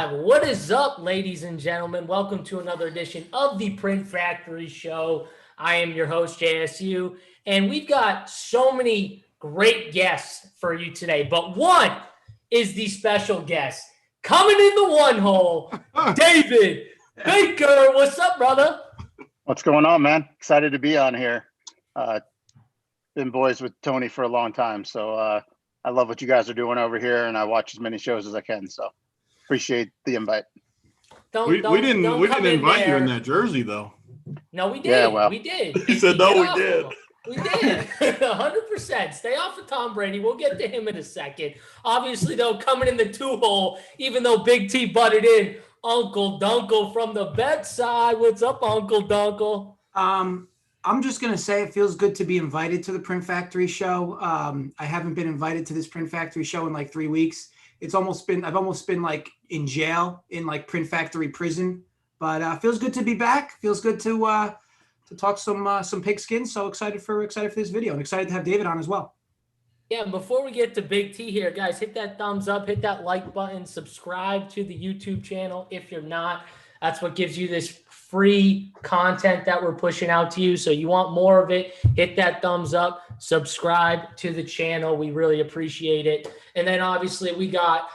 live. What is up, ladies and gentlemen? Welcome to another edition of the Print Factory Show. I am your host, JSU, and we've got so many great guests for you today. But one is the special guest coming in the one hole, David Baker. What's up, brother? What's going on, man? Excited to be on here. Been boys with Tony for a long time, so I love what you guys are doing over here, and I watch as many shows as I can. So appreciate the invite. We didn't invite you in that jersey, though. No, we did. Yeah, well. We did. He said, no, we did. We did. 100%. Stay off of Tom Brady. We'll get to him in a second. Obviously, though, coming in the two-hole, even though Big T butted in, Uncle Dunkle from the bedside. What's up, Uncle Dunkle? I'm just going to say it feels good to be invited to the Print Factory Show. I haven't been invited to this Print Factory Show in like 3 weeks. I've almost been like in jail in like Print Factory prison, but feels good to be back. Feels good to talk some pigskin. So excited for this video and excited to have David on as well. Yeah, and before we get to Big T here, guys, hit that thumbs up, hit that like button, subscribe to the YouTube channel if you're not. That's what gives you this free content that we're pushing out to you. So you want more of it, hit that thumbs up, subscribe to the channel. We really appreciate it. And then obviously we got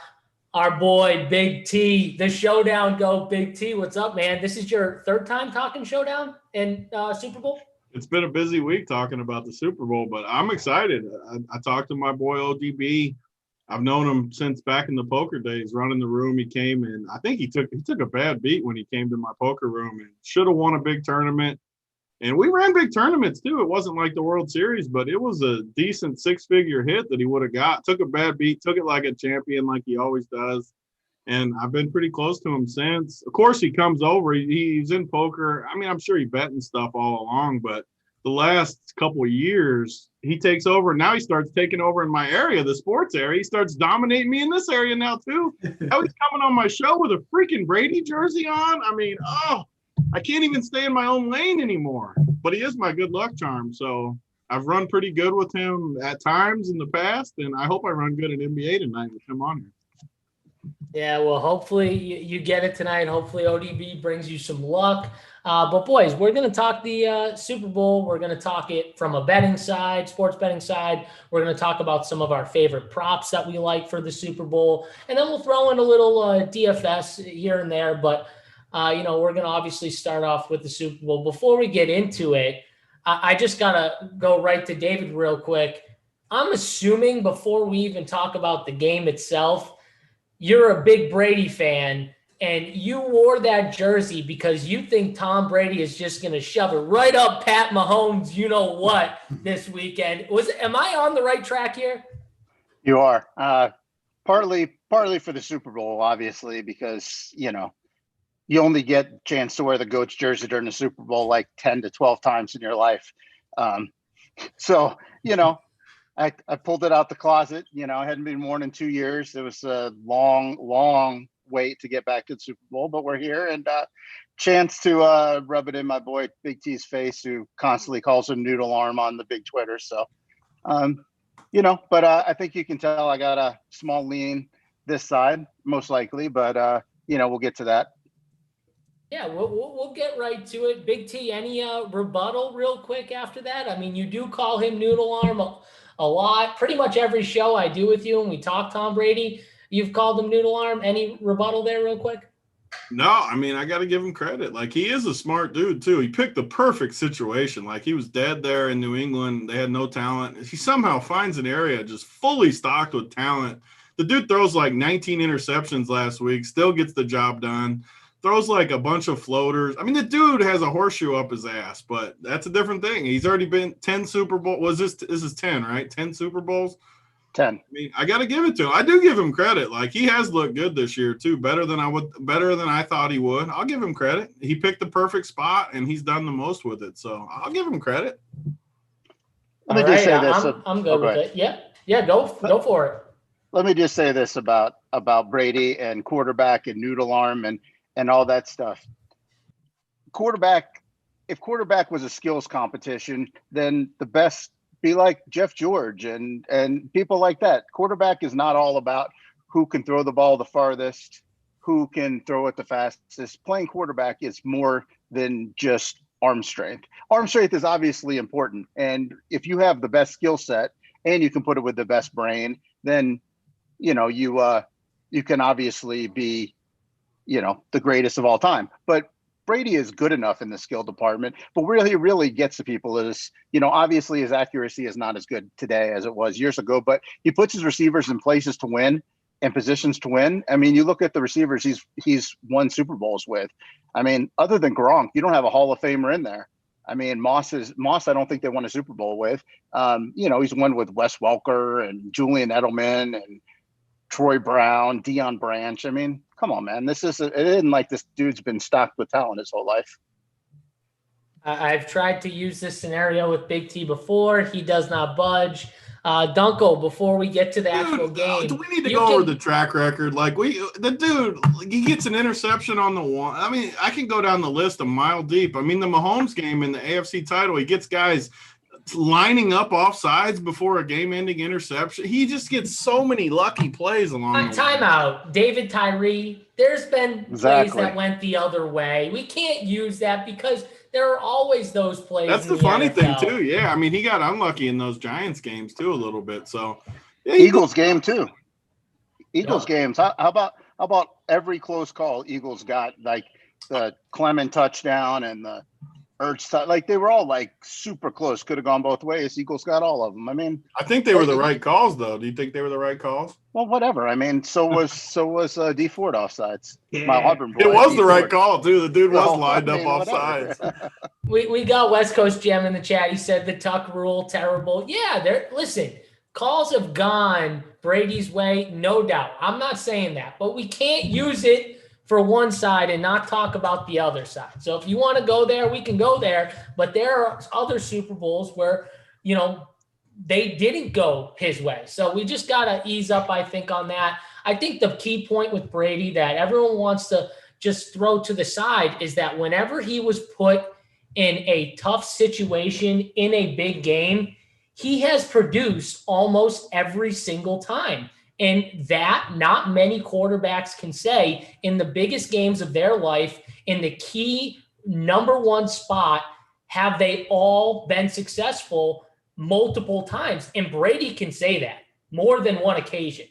our boy Big T, the Showdown go. Big T, what's up, man? This is your third time talking Showdown and Super Bowl? It's been a busy week talking about the Super Bowl, but I'm excited. I talked to my boy ODB. I've known him since back in the poker days, running the room. He came in. I think he took a bad beat when he came to my poker room and should have won a big tournament. And we ran big tournaments too. It wasn't like the World Series, but it was a decent six-figure hit that he would have got. Took a bad beat, took it like a champion, like he always does. And I've been pretty close to him since. Of course, he comes over. He's in poker. I mean, I'm sure he bet and stuff all along, but the last couple of years, he takes over. Now he starts taking over in my area, the sports area. He starts dominating me in this area now, too. Now he's coming on my show with a freaking Brady jersey on. I mean, I can't even stay in my own lane anymore. But he is my good luck charm. So I've run pretty good with him at times in the past, and I hope I run good in NBA tonight with him on here. Yeah, well, hopefully you get it tonight. Hopefully ODB brings you some luck. But, boys, we're going to talk the Super Bowl. We're going to talk it from a betting side, sports betting side. We're going to talk about some of our favorite props that we like for the Super Bowl. And then we'll throw in a little DFS here and there. But, we're going to obviously start off with the Super Bowl. Before we get into it, I just got to go right to David real quick. I'm assuming before we even talk about the game itself, you're a big Brady fan, and you wore that jersey because you think Tom Brady is just going to shove it right up Pat Mahomes, you know what, this weekend. Am I on the right track here? You are. Partly for the Super Bowl, obviously, because, you only get a chance to wear the GOAT's jersey during the Super Bowl like 10 to 12 times in your life. So, I pulled it out the closet. I hadn't been worn in 2 years. It was a long wait to get back to the Super Bowl, but we're here, and chance to rub it in my boy Big T's face, who constantly calls him Noodle Arm on the big Twitter. So, but I think you can tell I got a small lean this side, most likely, but we'll get to that. Yeah, we'll get right to it. Big T, any rebuttal real quick after that? I mean, you do call him Noodle Arm a lot. Pretty much every show I do with you and we talk Tom Brady, you've called him Noodle Arm. Any rebuttal there real quick? No, I mean, I got to give him credit. Like, he is a smart dude, too. He picked the perfect situation. Like, he was dead there in New England. They had no talent. He somehow finds an area just fully stocked with talent. The dude throws like 19 interceptions last week, still gets the job done. Throws like a bunch of floaters. I mean, the dude has a horseshoe up his ass, but that's a different thing. He's already been 10 Super Bowls. This is 10, right? 10 Super Bowls? 10. I mean, I got to give it to him. I do give him credit. Like, he has looked good this year too, better than I thought he would. I'll give him credit. He picked the perfect spot and he's done the most with it. So I'll give him credit. Let me just say this. I'm good with it. Yeah, go for it. Let me just say this about Brady and quarterback and Noodle Arm and all that stuff. If quarterback was a skills competition, then the best be like Jeff George and people like that. Quarterback is not all about who can throw the ball the farthest who can throw it the fastest. Playing quarterback is more than just arm strength. Arm strength is obviously important. And if you have the best skill set and you can put it with the best brain, then, you can obviously be, the greatest of all time. But Brady is good enough in the skill department, but where he really gets to people is, obviously his accuracy is not as good today as it was years ago, but he puts his receivers in places to win and positions to win. I mean, you look at the receivers he's won Super Bowls with. I mean, other than Gronk, you don't have a Hall of Famer in there. I mean, Moss, I don't think they won a Super Bowl with. He's won with Wes Welker and Julian Edelman and Troy Brown, Deion Branch. I mean, come on, man. It isn't like this dude's been stocked with talent his whole life. I've tried to use this scenario with Big T before. He does not budge. Dunkel, before we get to the actual game, do we need to go over the track record? Like the dude, he gets an interception on the one. I mean, I can go down the list a mile deep. I mean, the Mahomes game in the AFC title, he gets guys lining up off sides before a game-ending interception. He just gets so many lucky plays along the way. Timeout. David Tyree, there's been plays that went the other way. We can't use that because there are always those plays. That's the funny thing, too. Yeah, I mean, he got unlucky in those Giants games, too, a little bit. So, yeah, Eagles game, too. Eagles games. How about every close call Eagles got, like the Clement touchdown and the Ertz, like they were all like super close, could have gone both ways. Eagles got all of them. I mean, I think they were the right calls, though. Do you think they were the right calls? Well, whatever. I mean, so was D Ford offsides. Yeah. My Auburn boy. It was D. the right Ford. call too. The dude was lined up offsides. We got West Coast Gem in the chat. He said the Tuck rule terrible. Yeah, listen. Calls have gone Brady's way, no doubt. I'm not saying that, but we can't use it for one side and not talk about the other side. So if you want to go there, we can go there. But there are other Super Bowls where, they didn't go his way. So we just got to ease up, I think, on that. I think the key point with Brady that everyone wants to just throw to the side is that whenever he was put in a tough situation in a big game, he has produced almost every single time. And that not many quarterbacks can say in the biggest games of their life, in the key number one spot, have they all been successful multiple times? And Brady can say that more than one occasion.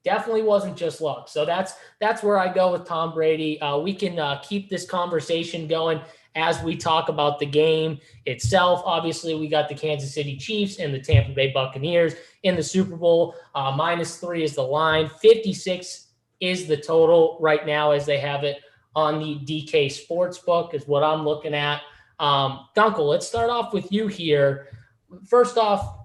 Definitely wasn't just luck. So that's where I go with Tom Brady. We can keep this conversation going as we talk about the game itself. Obviously, we got the Kansas City Chiefs and the Tampa Bay Buccaneers in the Super Bowl. -3 is the line. 56 is the total right now as they have it on the DK Sportsbook is what I'm looking at. Dunkel, let's start off with you here. First off,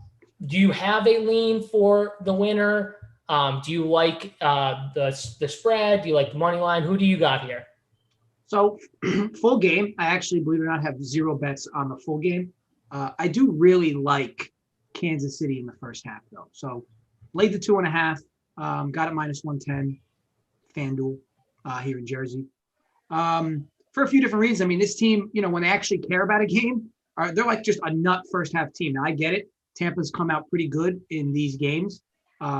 do you have a lean for the winner? Do you like the spread? Do you like the money line? Who do you got here? So full game, I actually, believe it or not, have 0 bets on the full game. I do really like Kansas City in the first half, though. So laid the 2.5, got it -110, FanDuel here in Jersey. For a few different reasons. I mean, this team, when they actually care about a game, they're like just a nut first half team. Now, I get it. Tampa's come out pretty good in these games,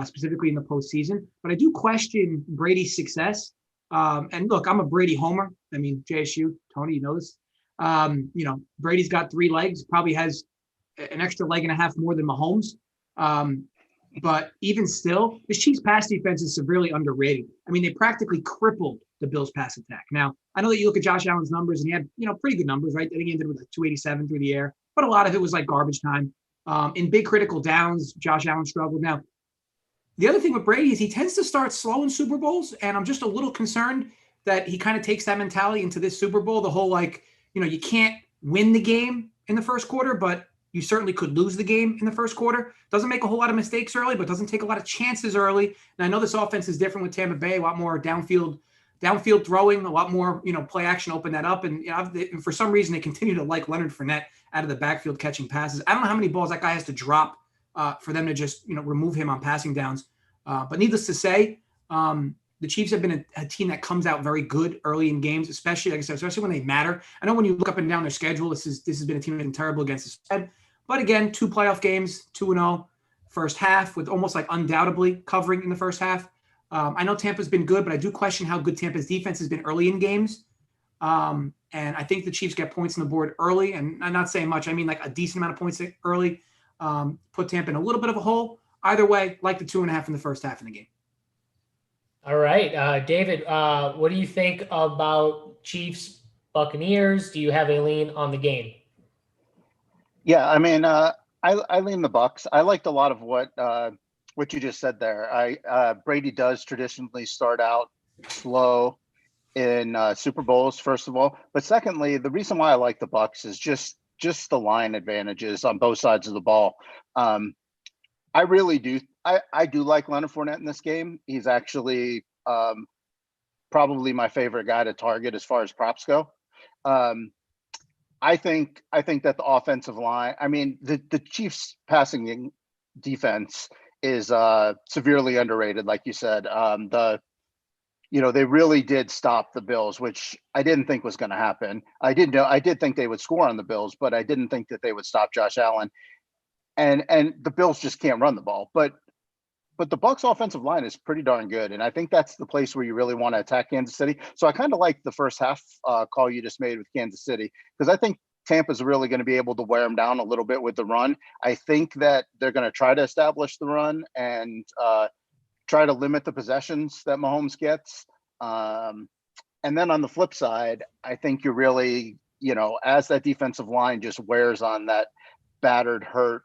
specifically in the postseason. But I do question Brady's success. And look, I'm a Brady homer. I mean, JSU, Tony, you know this. Brady's got 3 legs, probably has an extra leg and a half more than Mahomes. But even still, the Chiefs' pass defense is severely underrated. I mean, they practically crippled the Bills' pass attack. Now, I know that you look at Josh Allen's numbers, and he had, pretty good numbers, right? I think he ended with like 287 through the air, but a lot of it was like garbage time. In big critical downs, Josh Allen struggled. Now, the other thing with Brady is he tends to start slow in Super Bowls, and I'm just a little concerned that he kind of takes that mentality into this Super Bowl. The whole you can't win the game in the first quarter, but you certainly could lose the game in the first quarter. Doesn't make a whole lot of mistakes early, but doesn't take a lot of chances early. And I know this offense is different with Tampa Bay, a lot more downfield throwing, a lot more, play action, open that up. And, for some reason, they continue to like Leonard Fournette out of the backfield catching passes. I don't know how many balls that guy has to drop for them to just, remove him on passing downs. But needless to say, the Chiefs have been a team that comes out very good early in games, especially, like I said, especially when they matter. I know when you look up and down their schedule, this has been a team that's been terrible against the spread. But again, 2 playoff games, 2-0 first half with almost like undoubtedly covering in the first half. I know Tampa's been good, but I do question how good Tampa's defense has been early in games. And I think the Chiefs get points on the board early, and I'm not saying much. I mean like a decent amount of points early. Put Tampa in a little bit of a hole. Either way, like the 2.5 in the first half of the game. All right, David, what do you think about Chiefs Buccaneers? Do you have a lean on the game? Yeah, I mean, I lean the Bucks. I liked a lot of what you just said there. Brady does traditionally start out slow in Super Bowls, first of all, but secondly, the reason why I like the Bucks is just the line advantages on both sides of the ball. I really do. I do like Leonard Fournette in this game. He's actually probably my favorite guy to target as far as props go. I think that the offensive line, I mean, the Chiefs passing defense is severely underrated, like you said. They really did stop the Bills, which I didn't think was going to happen. I did think they would score on the Bills, but I didn't think that they would stop Josh Allen. And the Bills just can't run the ball. But the Bucs offensive line is pretty darn good. And I think that's the place where you really want to attack Kansas City. So I kind of like the first half call you just made with Kansas City, because I think Tampa's really going to be able to wear them down a little bit with the run. I think that they're going to try to establish the run and try to limit the possessions that Mahomes gets. And then on the flip side, I think you're really, as that defensive line just wears on that battered, hurt,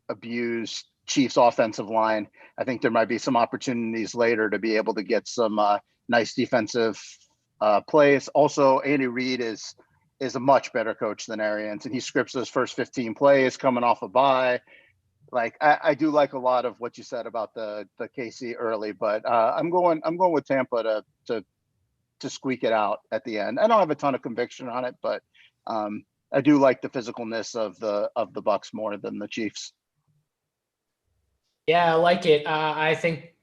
abused Chiefs offensive line, I think there might be some opportunities later to be able to get some nice defensive plays. Also, Andy Reid is a much better coach than Arians, and he scripts those first 15 plays coming off a bye. Like I do like a lot of what you said about the KC early, but I'm going with Tampa to squeak it out at the end. I don't have a ton of conviction on it, but I do like the physicalness of the Bucs more than the Chiefs. Yeah, I like it. I think,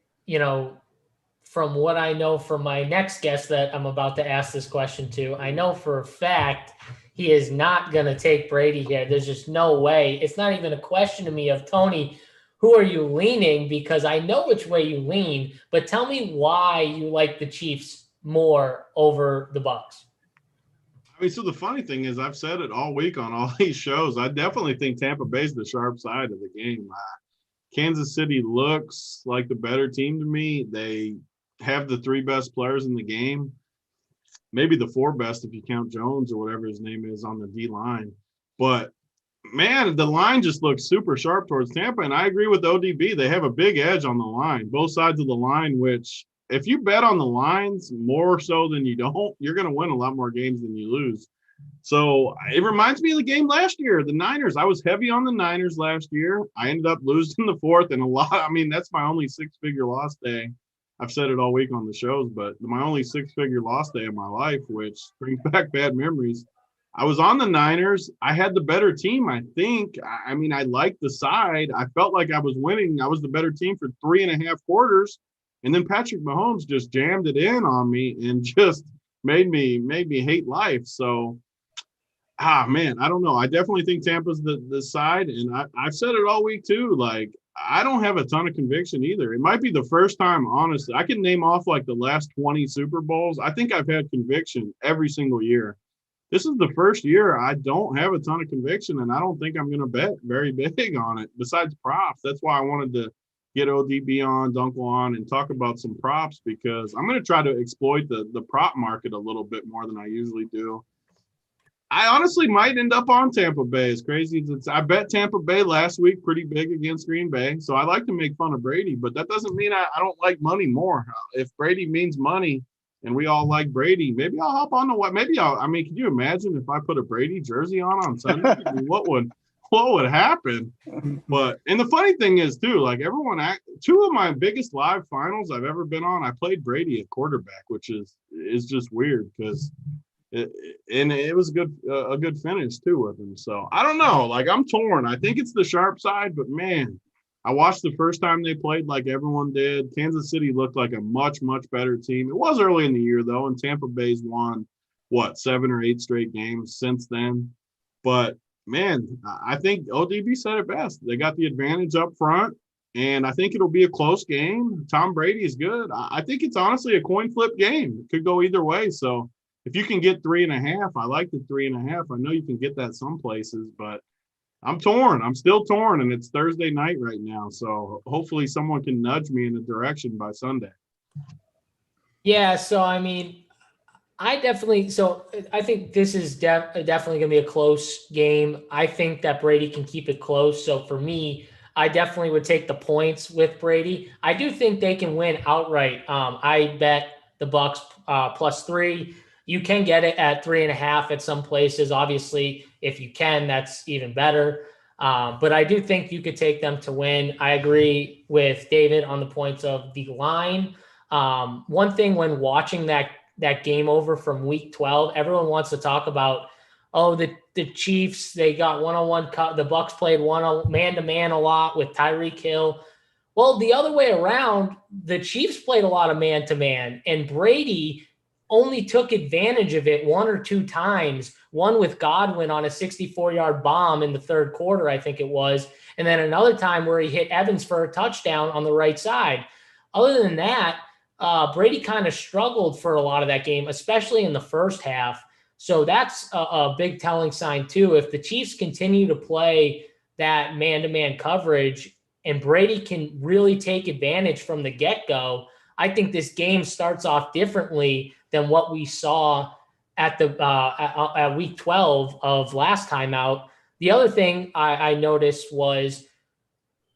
from what I know from my next guest that I'm about to ask this question to, I know for a fact he is not going to take Brady here. There's just no way. It's not even a question to me of, Tony, who are you leaning? Because I know which way you lean, but tell me why you like the Chiefs more over the Bucs. I mean, so the funny thing is, I've said it all week on all these shows. I definitely think Tampa Bay's the sharp side of the game. Kansas City looks like the better team to me. They have the 3 best players in the game, maybe the 4 best if you count Jones or whatever his name is on the D line. But man, the line just looks super sharp towards Tampa. And I agree with ODB. They have a big edge on the line, both sides of the line, which if you bet on the lines more so than you don't, you're going to win a lot more games than you lose. So it reminds me of the game last year, the Niners. I was heavy on the Niners last year. I ended up losing the 4th and a lot. I mean, that's my only 6-figure loss day. I've said it all week on the shows, but my only 6-figure loss day of my life, which brings back bad memories. I was on the Niners. I had the better team, I think. I mean, I liked the side. I felt like I was winning. I was the better team for 3.5 quarters. And then Patrick Mahomes just jammed it in on me and just made me hate life. So, man, I don't know. I definitely think Tampa's the side. And I've said it all week too. Like, I don't have a ton of conviction either. It might be the first time, honestly. I can name off like the last 20 Super Bowls. I think I've had conviction every single year. This is the first year I don't have a ton of conviction, and I don't think I'm going to bet very big on it, besides props. That's why I wanted to get ODB on, Dunkel on, and talk about some props, because I'm going to try to exploit the prop market a little bit more than I usually do. I honestly might end up on Tampa Bay. As crazy as it's, I bet Tampa Bay last week pretty big against Green Bay. So I like to make fun of Brady, but that doesn't mean I don't like money more. If Brady means money and we all like Brady, maybe I'll hop on the what? Maybe I mean, can you imagine if I put a Brady jersey on Sunday? I mean, what would happen? But, and the funny thing is too, like two of my biggest live finals I've ever been on, I played Brady at quarterback, which is just weird because it was a good finish too with him. So I don't know, like I'm torn. I think it's the sharp side, but man, I watched the first time they played like everyone did. Kansas City looked like a much, much better team. It was early in the year though, and Tampa Bay's won 7 or 8 straight games since then. But man, I think ODB said it best. They got the advantage up front, And I think it'll be a close game. Tom Brady is good. I think it's honestly a coin flip game. It could go either way. So if you can get 3.5, I like the 3.5. I know you can get that some places, but I'm torn. I'm still torn, and it's Thursday night right now. So hopefully someone can nudge me in a direction by Sunday. Yeah, so I mean, I think this is definitely going to be a close game. I think that Brady can keep it close. So for me, I definitely would take the points with Brady. I do think they can win outright. I bet the Bucks +3. You can get it at 3.5 at some places. Obviously, if you can, that's even better. But I do think you could take them to win. I agree with David on the points of the line. One thing when watching that game over from week 12, everyone wants to talk about, the Chiefs, they got one-on-one cut. The Bucks played man-to-man a lot with Tyreek Hill. Well, the other way around, the Chiefs played a lot of man-to-man, and Brady only took advantage of it one or two times, one with Godwin on a 64-yard bomb in the third quarter, I think it was, and then another time where he hit Evans for a touchdown on the right side. Other than that, Brady kind of struggled for a lot of that game, especially in the first half. So that's a big telling sign too. If the Chiefs continue to play that man-to-man coverage and Brady can really take advantage from the get-go, I think this game starts off differently than what we saw at week 12 of last time out. The other thing I noticed was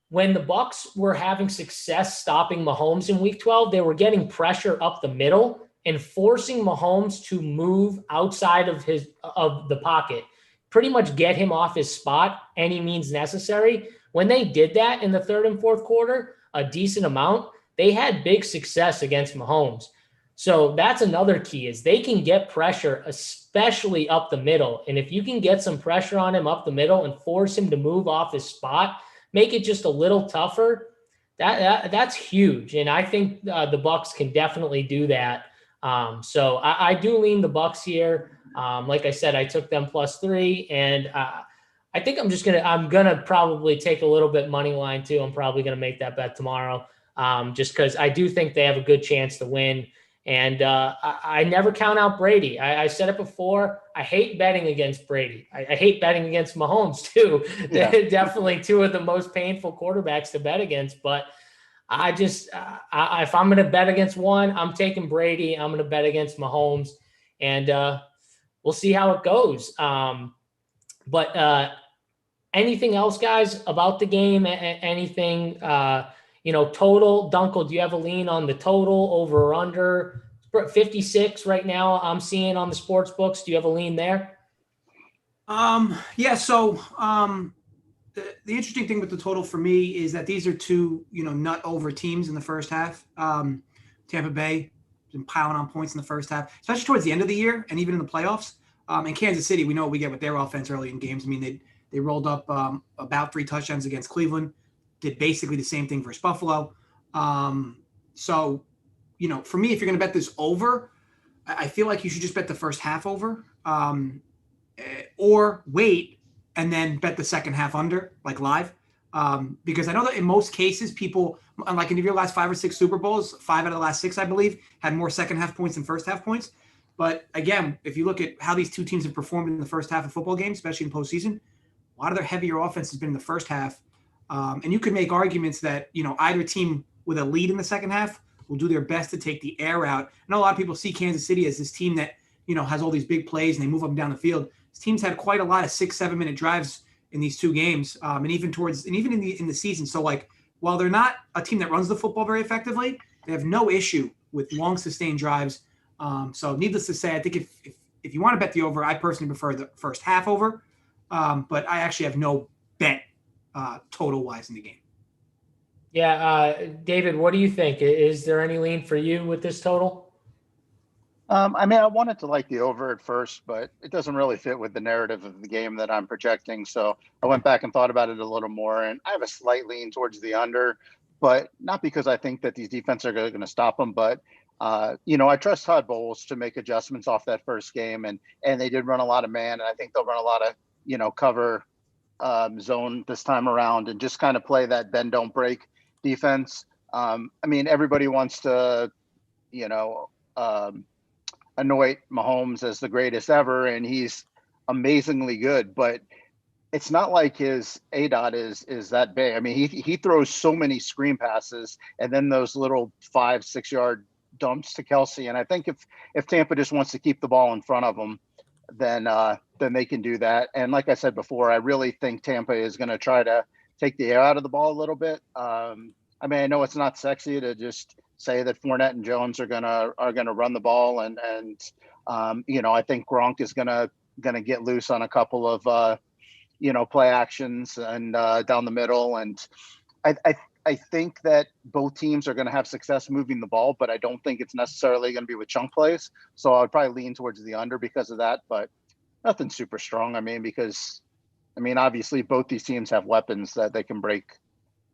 when the Bucks were having success stopping Mahomes in week 12, they were getting pressure up the middle and forcing Mahomes to move outside of the pocket, pretty much get him off his spot any means necessary. When they did that in the third and fourth quarter, a decent amount, they had big success against Mahomes. So that's another key, is they can get pressure, especially up the middle. And if you can get some pressure on him up the middle and force him to move off his spot, make it just a little tougher, that's huge. And I think the Bucks can definitely do that. So I do lean the Bucks here. Like I said, I took them +3, and I think I'm gonna probably take a little bit money line too. I'm probably gonna make that bet tomorrow, just because I do think they have a good chance to win. And I never count out Brady. I said it before. I hate betting against Brady. I hate betting against Mahomes too. Yeah. They're definitely two of the most painful quarterbacks to bet against. But I just, if I'm going to bet against one, I'm taking Brady. I'm going to bet against Mahomes, and we'll see how it goes. But anything else, guys, about the game? Anything? Total. Dunkel, do you have a lean on the total, over or under? 56 right now I'm seeing on the sports books. Do you have a lean there? Yeah. So the interesting thing with the total for me is that these are two, nut over teams in the first half. Tampa Bay been piling on points in the first half, especially towards the end of the year and even in the playoffs. And Kansas City, we know what we get with their offense early in games. I mean, they rolled up about 3 touchdowns against Cleveland. Did basically the same thing versus Buffalo. So, for me, if you're going to bet this over, I feel like you should just bet the first half over, or wait and then bet the second half under, like live. Because I know that in most cases, people, like in your last 5 or 6 Super Bowls, 5 out of the last 6, I believe, had more second half points than first half points. But again, if you look at how these two teams have performed in the first half of football games, especially in postseason, a lot of their heavier offense has been in the first half. And you could make arguments that, either team with a lead in the second half will do their best to take the air out. I know a lot of people see Kansas City as this team that, has all these big plays and they move up and down the field. This team's had quite a lot of 6-7 minute drives in these 2 games, and even in the season. So, like, while they're not a team that runs the football very effectively, they have no issue with long sustained drives. So needless to say, I think if you want to bet the over, I personally prefer the first half over, but I actually have no bet total wise in the game. Yeah. David, what do you think? Is there any lean for you with this total? I wanted to like the over at first, but it doesn't really fit with the narrative of the game that I'm projecting. So I went back and thought about it a little more, and I have a slight lean towards the under, but not because I think that these defenses are going to stop them, but I trust Todd Bowles to make adjustments off that first game, and they did run a lot of man, and I think they'll run a lot of cover zone this time around, and just kind of play that bend don't break defense. I mean, everybody wants to, you know, anoint Mahomes as the greatest ever, and he's amazingly good, but it's not like his ADOT is that big. I mean, he throws so many screen passes and then those little 5-6 yard dumps to Kelsey. And I think if Tampa just wants to keep the ball in front of them, then they can do that. And like I said before, I really think Tampa is going to try to take the air out of the ball a little bit. I mean, I know it's not sexy to just say that Fournette and Jones are gonna run the ball, and you know, I think Gronk is gonna get loose on a couple of you know, play actions and down the middle. And I think that both teams are going to have success moving the ball, but I don't think it's necessarily going to be with chunk plays. So I would probably lean towards the under because of that, but nothing super strong. I mean, because obviously both these teams have weapons that they can break,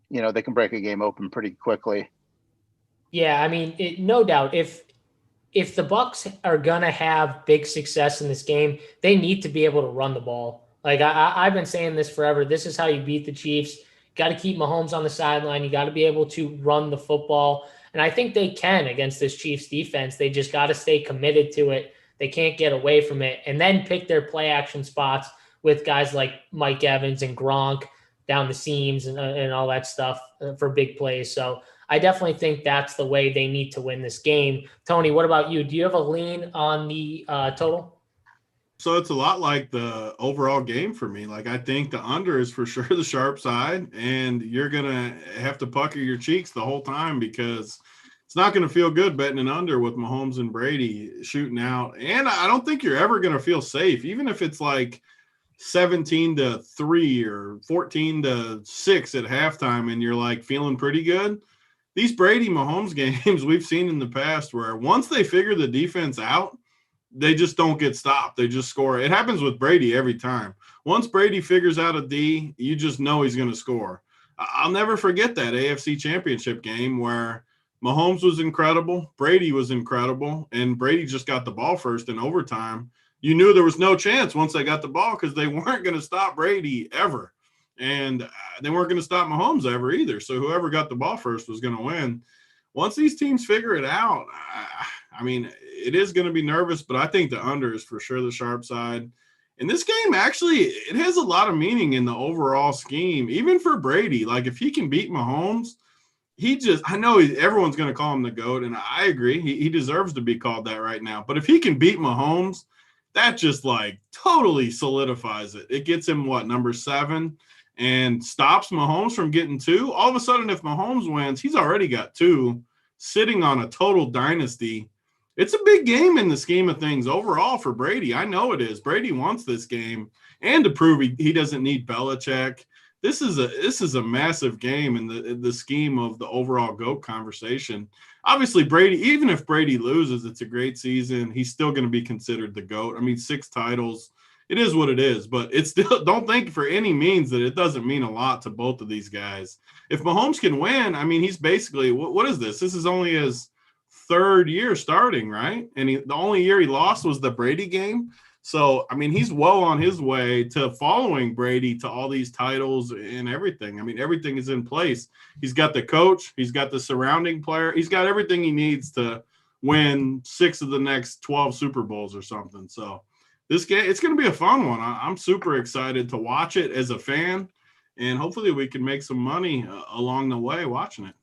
you know, they can break a game open pretty quickly. Yeah, I mean, no doubt. If the Bucs are gonna have big success in this game, they need to be able to run the ball. Like I've been saying this forever. This is how you beat the Chiefs. Got to keep Mahomes on the sideline. You got to be able to run the football, and I think they can against this Chiefs defense. They just got to stay committed to it. They can't get away from it, and then pick their play action spots with guys like Mike Evans and Gronk down the seams and all that stuff for big plays. So I definitely think that's the way they need to win this game. Tony, what about you? Do you have a lean on the total? So it's a lot like the overall game for me. Like, I think the under is for sure the sharp side, and you're going to have to pucker your cheeks the whole time because it's not going to feel good betting an under with Mahomes and Brady shooting out. And I don't think you're ever going to feel safe, even if it's like 17-3 or 14-6 at halftime and you're like feeling pretty good. These Brady Mahomes games we've seen in the past where once they figure the defense out, they just don't get stopped. They just score. It happens with Brady every time. Once Brady figures out a D, you just know he's going to score. I'll never forget that AFC Championship game where Mahomes was incredible, Brady was incredible, and Brady just got the ball first in overtime. You knew there was no chance once they got the ball because they weren't going to stop Brady ever. And they weren't going to stop Mahomes ever either. So whoever got the ball first was going to win. Once these teams figure it out, I mean, it is going to be nervous, but I think the under is for sure the sharp side. And this game, actually, it has a lot of meaning in the overall scheme, even for Brady. Like, if he can beat Mahomes, I know everyone's going to call him the GOAT, and I agree. He deserves to be called that right now. But if he can beat Mahomes, that just, like, totally solidifies it. It gets him, number 7? And stops Mahomes from getting 2. All of a sudden, if Mahomes wins, he's already got 2, sitting on a total dynasty. It's a big game in the scheme of things overall for Brady. I know it is. Brady wants this game, and to prove he doesn't need Belichick. This is a massive game in the scheme of the overall GOAT conversation. Obviously, Brady, even if Brady loses, it's a great season. He's still going to be considered the GOAT. I mean, 6 titles. It is what it is, but it's still, don't think for any means that it doesn't mean a lot to both of these guys. If Mahomes can win, I mean, he's basically, what is this? This is only his 3rd year starting, right? And the only year he lost was the Brady game. So, I mean, he's well on his way to following Brady to all these titles and everything. I mean, everything is in place. He's got the coach. He's got the surrounding player. He's got everything he needs to win 6 of the next 12 Super Bowls or something. So, this game, it's going to be a fun one. I'm super excited to watch it as a fan, and hopefully we can make some money along the way watching it.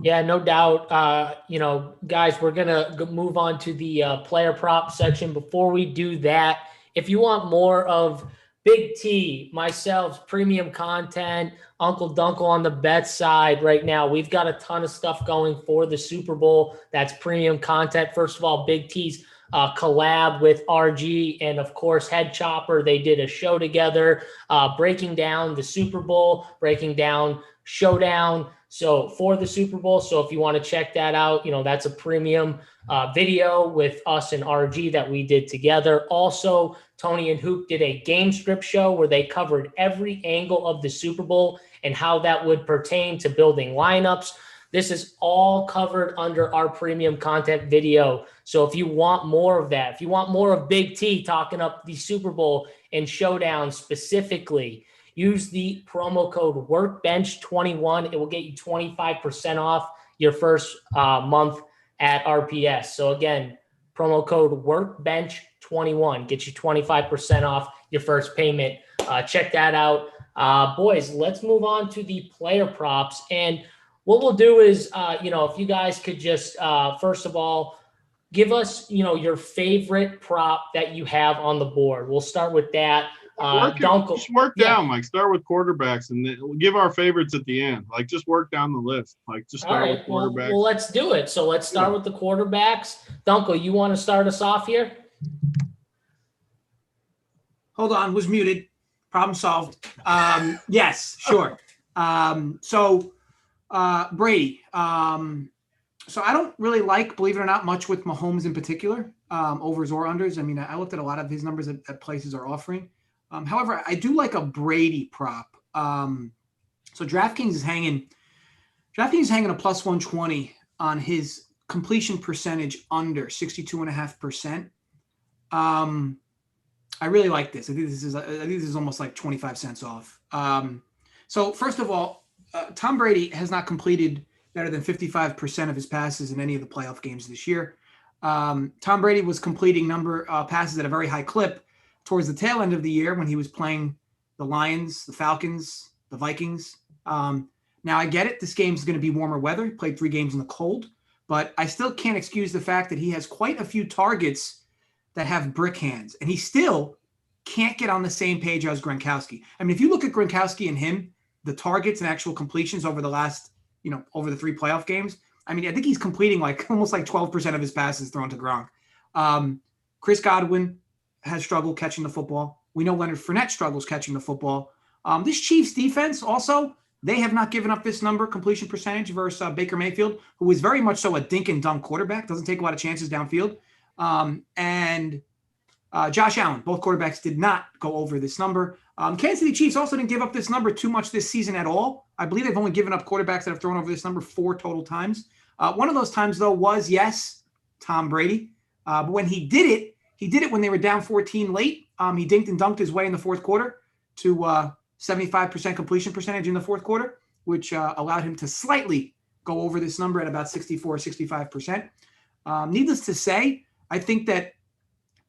Yeah, no doubt. You know, guys, we're going to move on to the player prop section. Before we do that, if you want more of Big T, myself, premium content, Uncle Dunkle on the bet side right now, we've got a ton of stuff going for the Super Bowl. That's premium content. First of all, Big T's collab with RG and, of course, Head Chopper. They did a show together breaking down the Super Bowl, breaking down Showdown for the Super Bowl. So if you want to check that out, you know, that's a premium video with us and RG that we did together. Also, Tony and Hoop did a game script show where they covered every angle of the Super Bowl and how that would pertain to building lineups. This is all covered under our premium content video. So if you want more of that, if you want more of Big T talking up the Super Bowl and Showdown specifically, use the promo code WORKBENCH21. It will get you 25% off your first month at RPS. So again, promo code WORKBENCH21 gets you 25% off your first payment. Check that out. Boys, let's move on to the player props. And what we'll do is, if you guys could just, first of all, give us, your favorite prop that you have on the board. We'll start with that. Just work down, like start with quarterbacks and then we'll give our favorites at the end. Like just work down the list. Like just start with quarterbacks. Well, let's do it. So let's start with the quarterbacks. Dunkel, you want to start us off here? Hold on, was muted. Problem solved. Yes, sure. Brady. So I don't really like, believe it or not, much with Mahomes in particular, overs or unders. I mean, I looked at a lot of his numbers that places are offering. However, I do like a Brady prop. So DraftKings is hanging a plus 120 on his completion percentage under 62.5%. I really like this. I think this is almost like 25 cents off. So first of all, Tom Brady has not completed better than 55% of his passes in any of the playoff games this year. Tom Brady was completing passes at a very high clip towards the tail end of the year when he was playing the Lions, the Falcons, the Vikings. Now I get it. This game is going to be warmer weather. He played 3 games in the cold, but I still can't excuse the fact that he has quite a few targets that have brick hands, and he still can't get on the same page as Gronkowski. I mean, if you look at Gronkowski and him, the targets and actual completions over the last, over the 3 playoff games, I mean, I think he's completing almost 12% of his passes thrown to Gronk. Chris Godwin has struggled catching the football. We know Leonard Fournette struggles catching the football. This Chiefs defense also, they have not given up this number, completion percentage, versus Baker Mayfield, who is very much so a dink and dunk quarterback, doesn't take a lot of chances downfield. And Josh Allen, both quarterbacks did not go over this number. Kansas City Chiefs also didn't give up this number too much this season at all. I believe they've only given up quarterbacks that have thrown over this number 4 total times. One of those times, though, was, yes, Tom Brady. But when he did it when they were down 14 late. He dinked and dunked his way in the fourth quarter to 75% completion percentage in the fourth quarter, which allowed him to slightly go over this number at about 64, 65%. Needless to say, I think that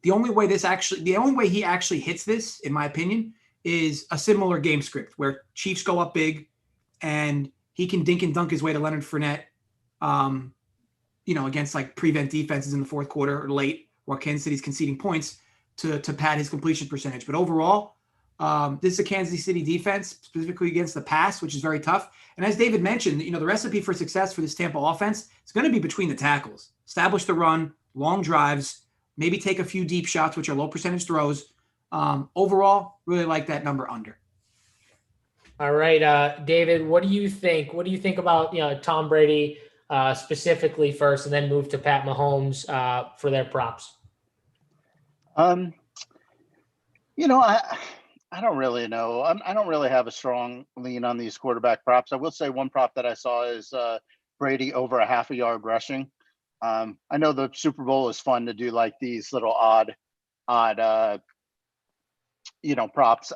the only way he actually hits this, in my opinion, is a similar game script where Chiefs go up big and he can dink and dunk his way to Leonard Fournette, against prevent defenses in the fourth quarter or late, while Kansas City's conceding points to pad his completion percentage. But overall, this is a Kansas City defense, specifically against the pass, which is very tough. And as David mentioned, the recipe for success for this Tampa offense is going to be between the tackles. Establish the run, long drives, maybe take a few deep shots, which are low percentage throws. Overall, really like that number under. All right, David, what do you think? What do you think about Tom Brady specifically first, and then move to Pat Mahomes for their props? I don't really know. I don't really have a strong lean on these quarterback props. I will say one prop that I saw is Brady over a half a yard rushing. I know the Super Bowl is fun to do these little odd props.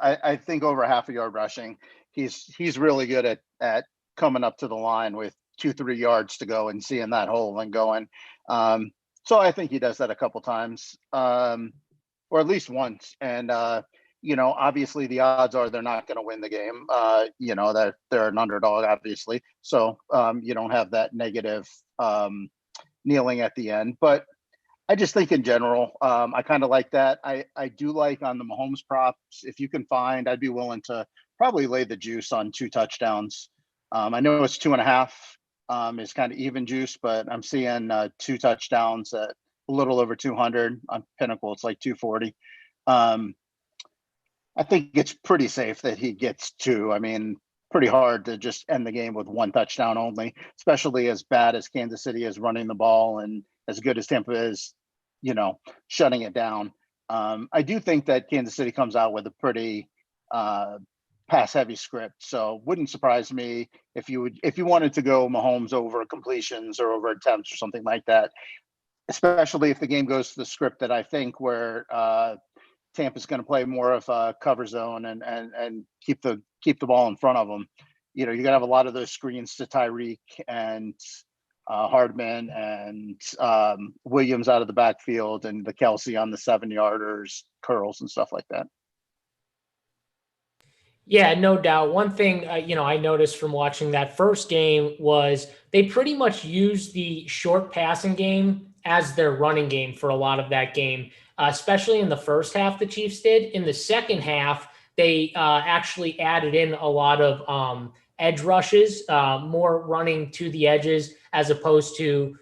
I think over a half a yard rushing, he's really good at coming up to the line with 2-3 yards to go and seeing that hole and going. So I think he does that a couple times, or at least once. And obviously the odds are they're not going to win the game. That they're an underdog, obviously. So you don't have that negative kneeling at the end. But I just think in general, I kind of like that. I do like on the Mahomes props, if you can find, I'd be willing to probably lay the juice on 2 touchdowns. I know it's 2.5 is kind of even juice, but I'm seeing 2 touchdowns at a little over 200. On Pinnacle, it's like 240. I think it's pretty safe that he gets 2. I mean, pretty hard to just end the game with 1 touchdown only, especially as bad as Kansas City is running the ball and as good as Tampa is, shutting it down. I do think that Kansas City comes out with a pretty pass-heavy script, so wouldn't surprise me if you wanted to go Mahomes over completions or over attempts or something like that, especially if the game goes to the script that I think where Tampa's going to play more of a cover zone and keep the ball in front of them. You're going to have a lot of those screens to Tyreek and Hardman and Williams out of the backfield, and the Kelsey on the 7-yarders, curls and stuff like that. Yeah, no doubt. One thing, I noticed from watching that first game was they pretty much used the short passing game as their running game for a lot of that game, especially in the first half the Chiefs did. In the second half, they actually added in a lot of edge rushes, more running to the edges as opposed to,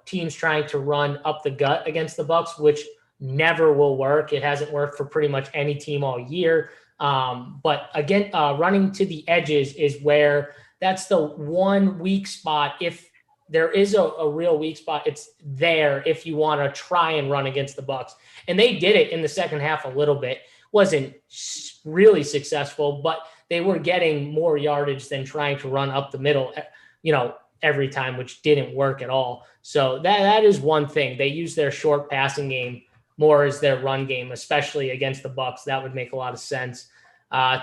teams trying to run up the gut against the Bucs, which never will work. It hasn't worked for pretty much any team all year. But again, running to the edges is where that's the one weak spot. If there is a real weak spot, it's there if you want to try and run against the Bucs. And they did it in the second half a little bit. Wasn't really successful, but they were getting more yardage than trying to run up the middle, every time, which didn't work at all. So that is one thing. They use their short passing game more as their run game, especially against the Bucs. That would make a lot of sense.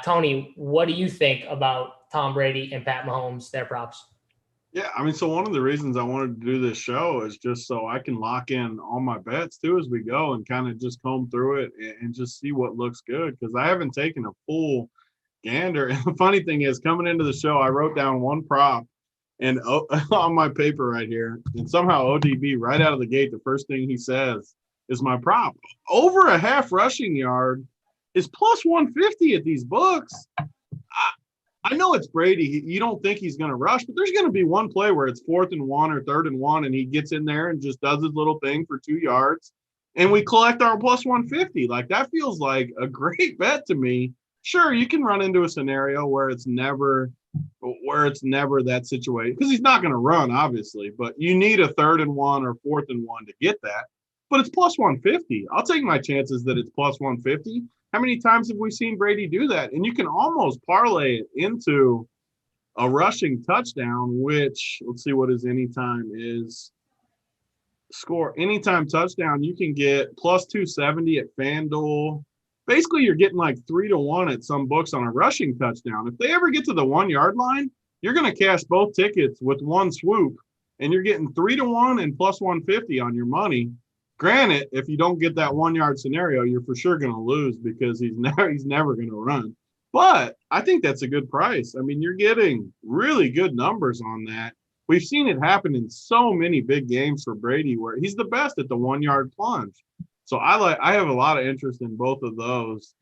Tony, what do you think about Tom Brady and Pat Mahomes, their props? Yeah, so one of the reasons I wanted to do this show is just so I can lock in all my bets too as we go and kind of just comb through it and just see what looks good, because I haven't taken a full gander. And the funny thing is, coming into the show, I wrote down one prop and on my paper right here, and somehow ODB right out of the gate, the first thing he says is my prop. Over a half rushing yard is plus 150 at these books. I know it's Brady. You don't think he's going to rush, but there's going to be one play where it's 4th and 1 or 3rd and 1, and he gets in there and just does his little thing for 2 yards, and we collect our plus 150. Like, that feels like a great bet to me. Sure, you can run into a scenario where it's never that situation, because he's not going to run, obviously, but you need a 3rd and 1 or 4th and 1 to get that. But it's plus 150. I'll take my chances that it's plus 150. How many times have we seen Brady do that? And you can almost parlay it into a rushing touchdown, which, let's see what his anytime is. Score anytime touchdown, you can get plus 270 at FanDuel. Basically, you're getting like 3-1 at some books on a rushing touchdown. If they ever get to the 1-yard line, you're going to cash both tickets with one swoop, and you're getting 3-1 and plus 150 on your money. Granted, if you don't get that 1-yard scenario, you're for sure going to lose because he's never going to run. But I think that's a good price. You're getting really good numbers on that. We've seen it happen in so many big games for Brady where he's the best at the 1-yard plunge. So I have a lot of interest in both of those.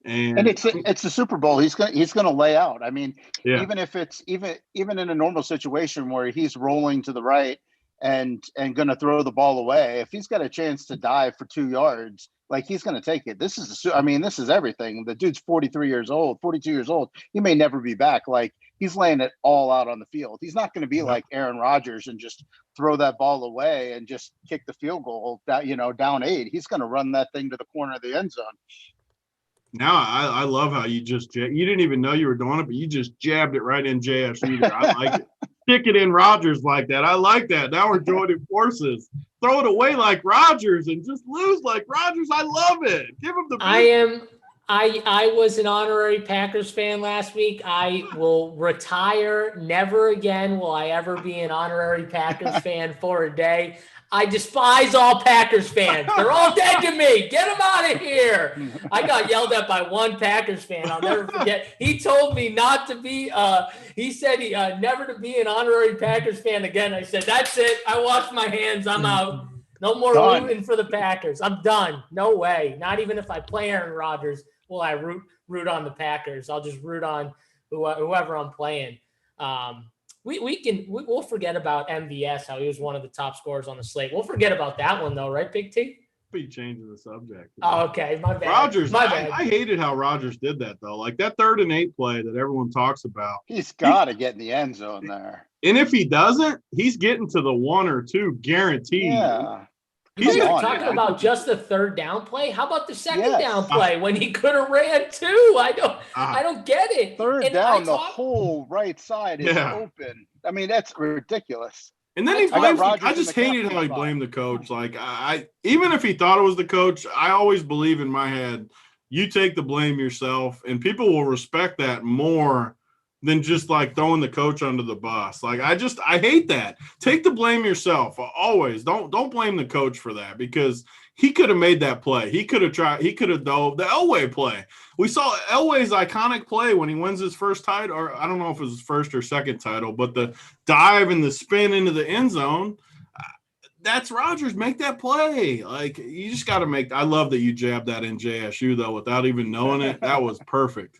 And it's the Super Bowl. He's gonna lay out. Yeah. Even if it's even in a normal situation where he's rolling to the right and going to throw the ball away, if he's got a chance to dive for 2 yards, like, he's going to take it. This is everything. The dude's 42 years old. He may never be back. Like, he's laying it all out on the field. He's not going to be like Aaron Rodgers and just throw that ball away and just kick the field goal down 8. He's going to run that thing to the corner of the end zone. Now I love how you didn't even know you were doing it, but you just jabbed it right in JSURab. I like it. Stick it in Rodgers like that. I like that. Now we're joining forces. Throw it away like Rodgers and just lose like Rodgers. I love it. Give him the. I was an honorary Packers fan last week. I will retire. Never again will I ever be an honorary Packers fan for a day. I despise all Packers fans. They're all dead to me. Get them out of here. I got yelled at by one Packers fan. I'll never forget. He told me not to be he said never to be an honorary Packers fan again. I said, that's it. I wash my hands. I'm out. No more rooting for the Packers. I'm done. No way. Not even if I play Aaron Rodgers will I root on the Packers. I'll just root on whoever I'm playing. We'll forget about MVS, how he was one of the top scorers on the slate. We'll forget about that one though, right, Big T? Be changing the subject. Oh, okay, my bad. Rodgers, my bad. I hated how Rodgers did that though. Like that 3rd and 8 play that everyone talks about. He's got to get in the end zone there. And if he doesn't, he's getting to the 1 or 2 guaranteed. Yeah. You're talking about just the 3rd down play. How about the 2nd down play when he could have ran too? I don't get it. 3rd down, the whole right side is open. That's ridiculous. And then he got blames. Rodgers I in just the hated captain how he spot. blamed the coach. Like I even if he thought it was the coach, I always believe in my head, you take the blame yourself, and people will respect that more than just like throwing the coach under the bus. Like I hate that. Take the blame yourself. Always. Don't blame the coach for that, because he could have made that play. He could have tried. He could have dove the Elway play. We saw Elway's iconic play when he wins his first title, or I don't know if it was his first or second title, but the dive and the spin into the end zone. That's Rodgers. Make that play. Like, you just got to make. I love that you jabbed that in JSU though without even knowing it. That was perfect.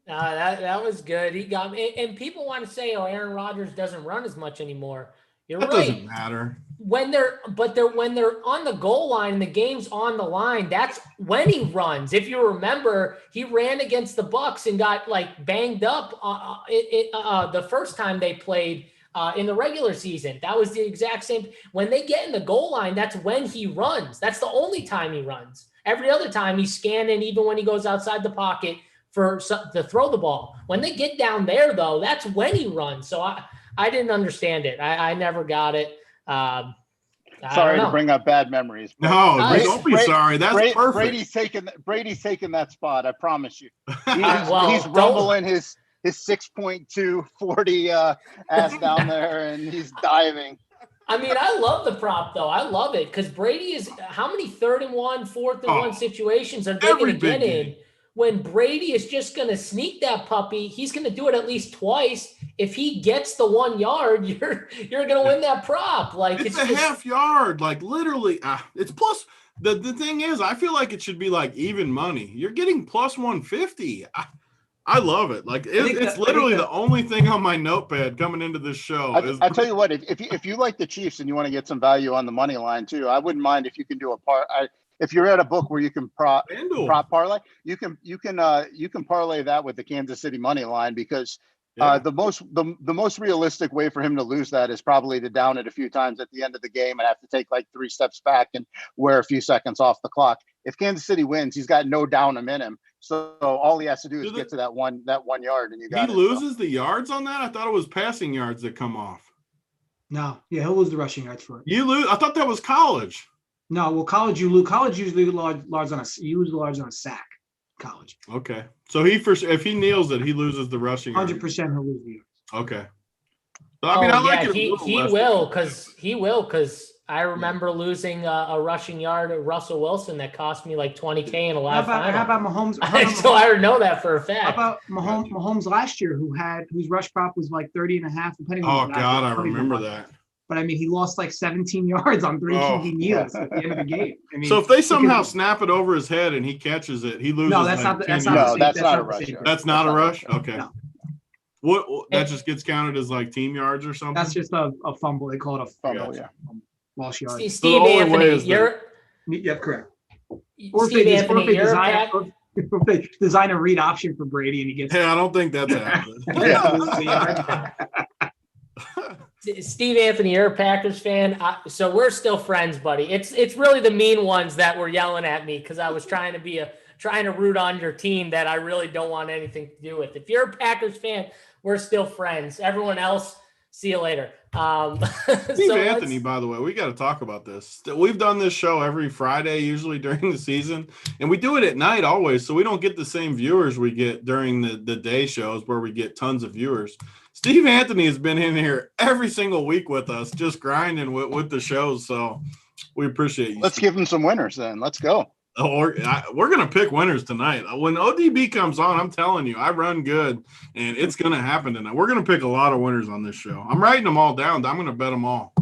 That was good. He got me. And people want to say, "Oh, Aaron Rodgers doesn't run as much anymore." You're That right. doesn't matter. When they're on the goal line and the game's on the line, that's when he runs. If you remember, he ran against the Bucs and got like banged up the first time they played in the regular season. That was the exact same. When they get in the goal line, that's when he runs. That's the only time he runs. Every other time he's scanning, even when he goes outside the pocket to throw the ball. When they get down there, though, that's when he runs. So I didn't understand it. I never got it. Sorry to bring up bad memories. No, don't be sorry. That's perfect. Brady's taking that spot. I promise you. He's rumbling his 6.2 40 ass down there, and he's diving. I mean, I love the prop though. I love it because Brady is how many 3rd and 1, 4th and 1 situations are they going to get in? When Brady is just going to sneak that puppy, he's going to do it at least twice. If he gets the 1 yard, you're going to win that prop. Like it's a half yard, like literally. It's plus. The thing is, I feel like it should be like even money. You're getting plus 150. I love it. Like it's literally the only thing on my notepad coming into this show. I tell you what, if you like the Chiefs and you want to get some value on the money line too, I wouldn't mind if you can do a part. If you're at a book where you can prop parlay, you can parlay that with the Kansas City money line, because the most realistic way for him to lose that is probably to down it a few times at the end of the game and have to take like 3 steps back and wear a few seconds off the clock. If Kansas City wins, he's got no down him in him. So all he has to do is get to that 1 yard, and you got. He loses the yards on that. I thought it was passing yards that come off. No, he'll lose the rushing yards for it. You lose. I thought that was college. No, well, college you lose. College usually large on you lose large on a sack. College. Okay, so if he nails it, he loses the rushing. 100% he'll lose the yards. Okay. So, I mean, I like it. He will because I remember losing a rushing yard at Russell Wilson that cost me like $20K in a live final. How about Mahomes? So I know that for a fact. How about Mahomes last year, whose rush prop was like 30.5, depending on. Oh God, I remember that. But I mean, he lost like 17 yards on 3 QB kneels at the end of the game. I mean, so if they somehow snap it over his head and he catches it, he loses. No, that's not a rush. That's not a rush. Okay. No. What that just gets counted as like team yards or something? That's just a fumble. They call it a fumble. Yeah. Lost yard. Steve Anthony, Yep, correct. Or if they design a read option for Brady and he gets. Hey, I don't think that's happening. Steve Anthony, you're a Packers fan, so we're still friends, buddy. It's really the mean ones that were yelling at me because I was trying to root on your team that I really don't want anything to do with. If you're a Packers fan, we're still friends. Everyone else, see you later. Steve Anthony, by the way, we got to talk about this. We've done this show every Friday, usually during the season, and we do it at night always, so we don't get the same viewers we get during the day shows where we get tons of viewers. Steve Anthony has been in here every single week with us, just grinding with the shows, so we appreciate you. Let's give him some winners then. Let's go. We're going to pick winners tonight. When ODB comes on, I'm telling you, I run good, and it's going to happen tonight. We're going to pick a lot of winners on this show. I'm writing them all down. I'm going to bet them all.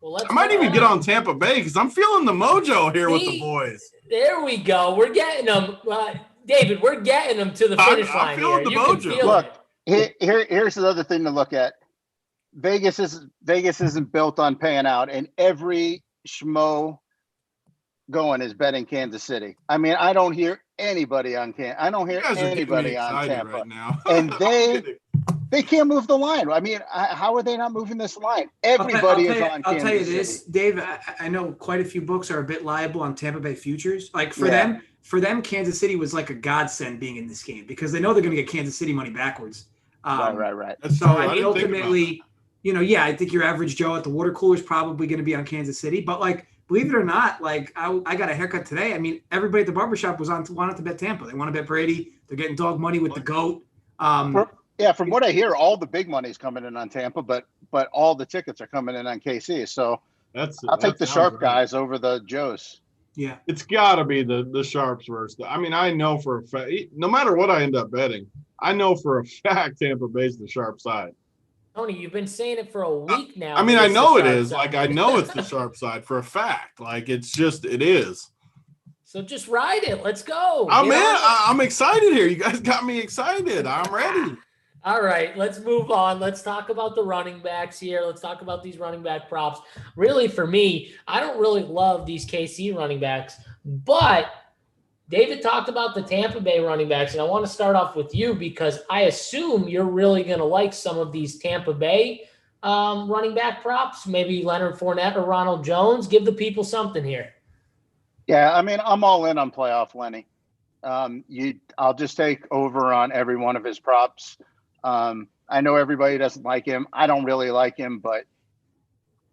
Well, I might even get on Tampa Bay because I'm feeling the mojo here with the boys. There we go. We're getting them. David, we're getting them to the finish line. I'm feeling the mojo. Look, here's the other thing to look at. Vegas isn't built on paying out, and every schmo going is betting Kansas City. I mean, I don't hear anybody on anybody on Tampa right now. And they can't move the line. I mean, how are they not moving this line? Everybody is on Kansas City. I'll tell you this, Dave. I know quite a few books are a bit liable on Tampa Bay futures. Like for them, Kansas City was like a godsend being in this game because they know they're going to get Kansas City money backwards. Right. So I mean, ultimately, Yeah, I think your average Joe at the water cooler is probably going to be on Kansas City. But like, believe it or not, like I got a haircut today. I mean, everybody at the barbershop wanted to bet Tampa. They want to bet Brady. They're getting dog money with the GOAT. From what I hear, all the big money's coming in on Tampa, but all the tickets are coming in on KC. So I'll take the sharp guys over the Joes. Yeah, it's got to be the sharps versus. I mean, I know for a fact, no matter what I end up betting, I know for a fact Tampa Bay's the sharp side. Tony, you've been saying it for a week now. I mean, I know it is. Like, I know it's the sharp side for a fact. Like, it is. So just ride it. Let's go. I'm excited here. You guys got me excited. I'm ready. All right, let's move on. Let's talk about the running backs here. Let's talk about these running back props. Really, for me, I don't really love these KC running backs, but David talked about the Tampa Bay running backs, and I want to start off with you because I assume you're really going to like some of these Tampa Bay running back props, maybe Leonard Fournette or Ronald Jones. Give the people something here. Yeah, I mean, I'm all in on playoff Lenny. I'll just take over on every one of his props. I know everybody doesn't like him. I don't really like him, but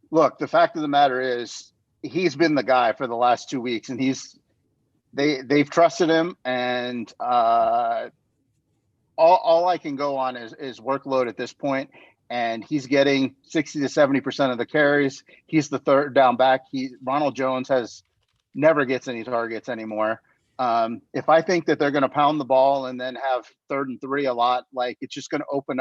look, the fact of the matter is he's been the guy for the last 2 weeks, and they've trusted him, and all I can go on is workload at this point, and he's getting 60 to 70% of the carries. He's the third down back. Ronald Jones never gets any targets anymore. If I think that they're going to pound the ball and then have 3rd and 3 a lot, like it's just going to open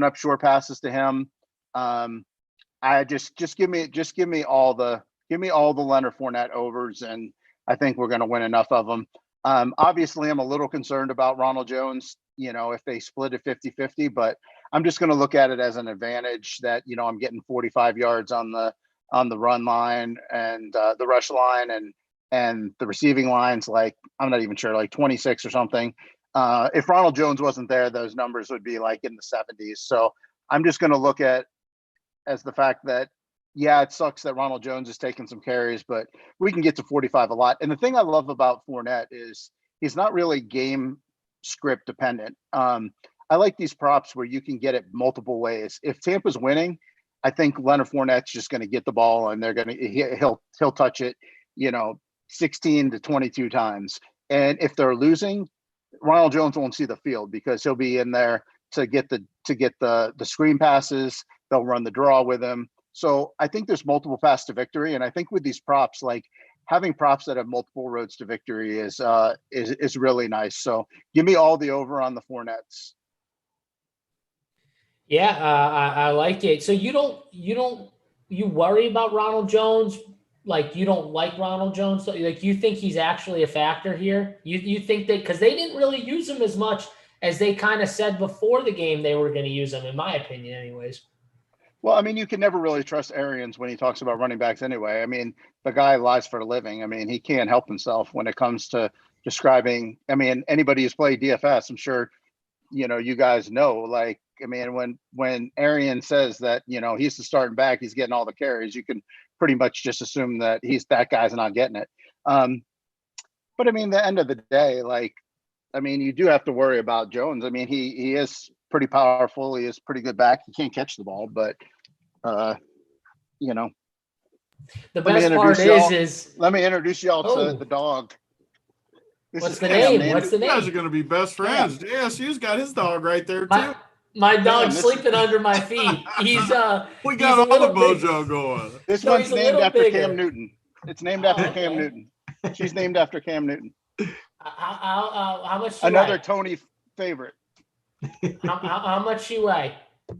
up short passes to him. I just give me all the Leonard Fournette overs, and I think we're going to win enough of them. Obviously I'm a little concerned about Ronald Jones, if they split it 50-50, but I'm just going to look at it as an advantage that, I'm getting 45 yards on the run line and the rush line and the receiving lines, like I'm not even sure, like 26 or something. If Ronald Jones wasn't there, those numbers would be like in the 70s. So I'm just going to look at as the fact that, yeah, it sucks that Ronald Jones is taking some carries, but we can get to 45 a lot. And the thing I love about Fournette is he's not really game script dependent. I like these props where you can get it multiple ways. If Tampa's winning, I think Leonard Fournette's just going to get the ball and he'll touch it, 16 to 22 times. And if they're losing, Ronald Jones won't see the field because he'll be in there to get the screen passes. They'll run the draw with him. So I think there's multiple paths to victory. And I think with these props, like having props that have multiple roads to victory is really nice. So give me all the over on the Fournettes. Yeah, I like it. So you worry about Ronald Jones? Like you don't like Ronald Jones? Like you think he's actually a factor here? You think that because they didn't really use him as much as they kind of said before the game they were going to use him, in my opinion, anyways. Well, I mean, you can never really trust Arians when he talks about running backs anyway. I mean, the guy lies for a living. I mean, he can't help himself when it comes to describing. I mean, anybody who's played DFS, I'm sure, you guys know, like, I mean, when Arians says that, he's the starting back, he's getting all the carries, you can pretty much just assume that that guy's not getting it. But I mean, the end of the day, like, I mean, you do have to worry about Jones. I mean, he is pretty powerful. He is pretty good back. He can't catch the ball, but the best part is let me introduce y'all to the dog. What's the name? You guys are going to be best friends. Yeah. JSU's got his dog right there too. My dog's sleeping under my feet. He's we got all the mojo going. This one's named after Cam Newton. It's named after Cam Newton. She's named after Cam Newton. How much? Another Tony favorite. How much she weigh?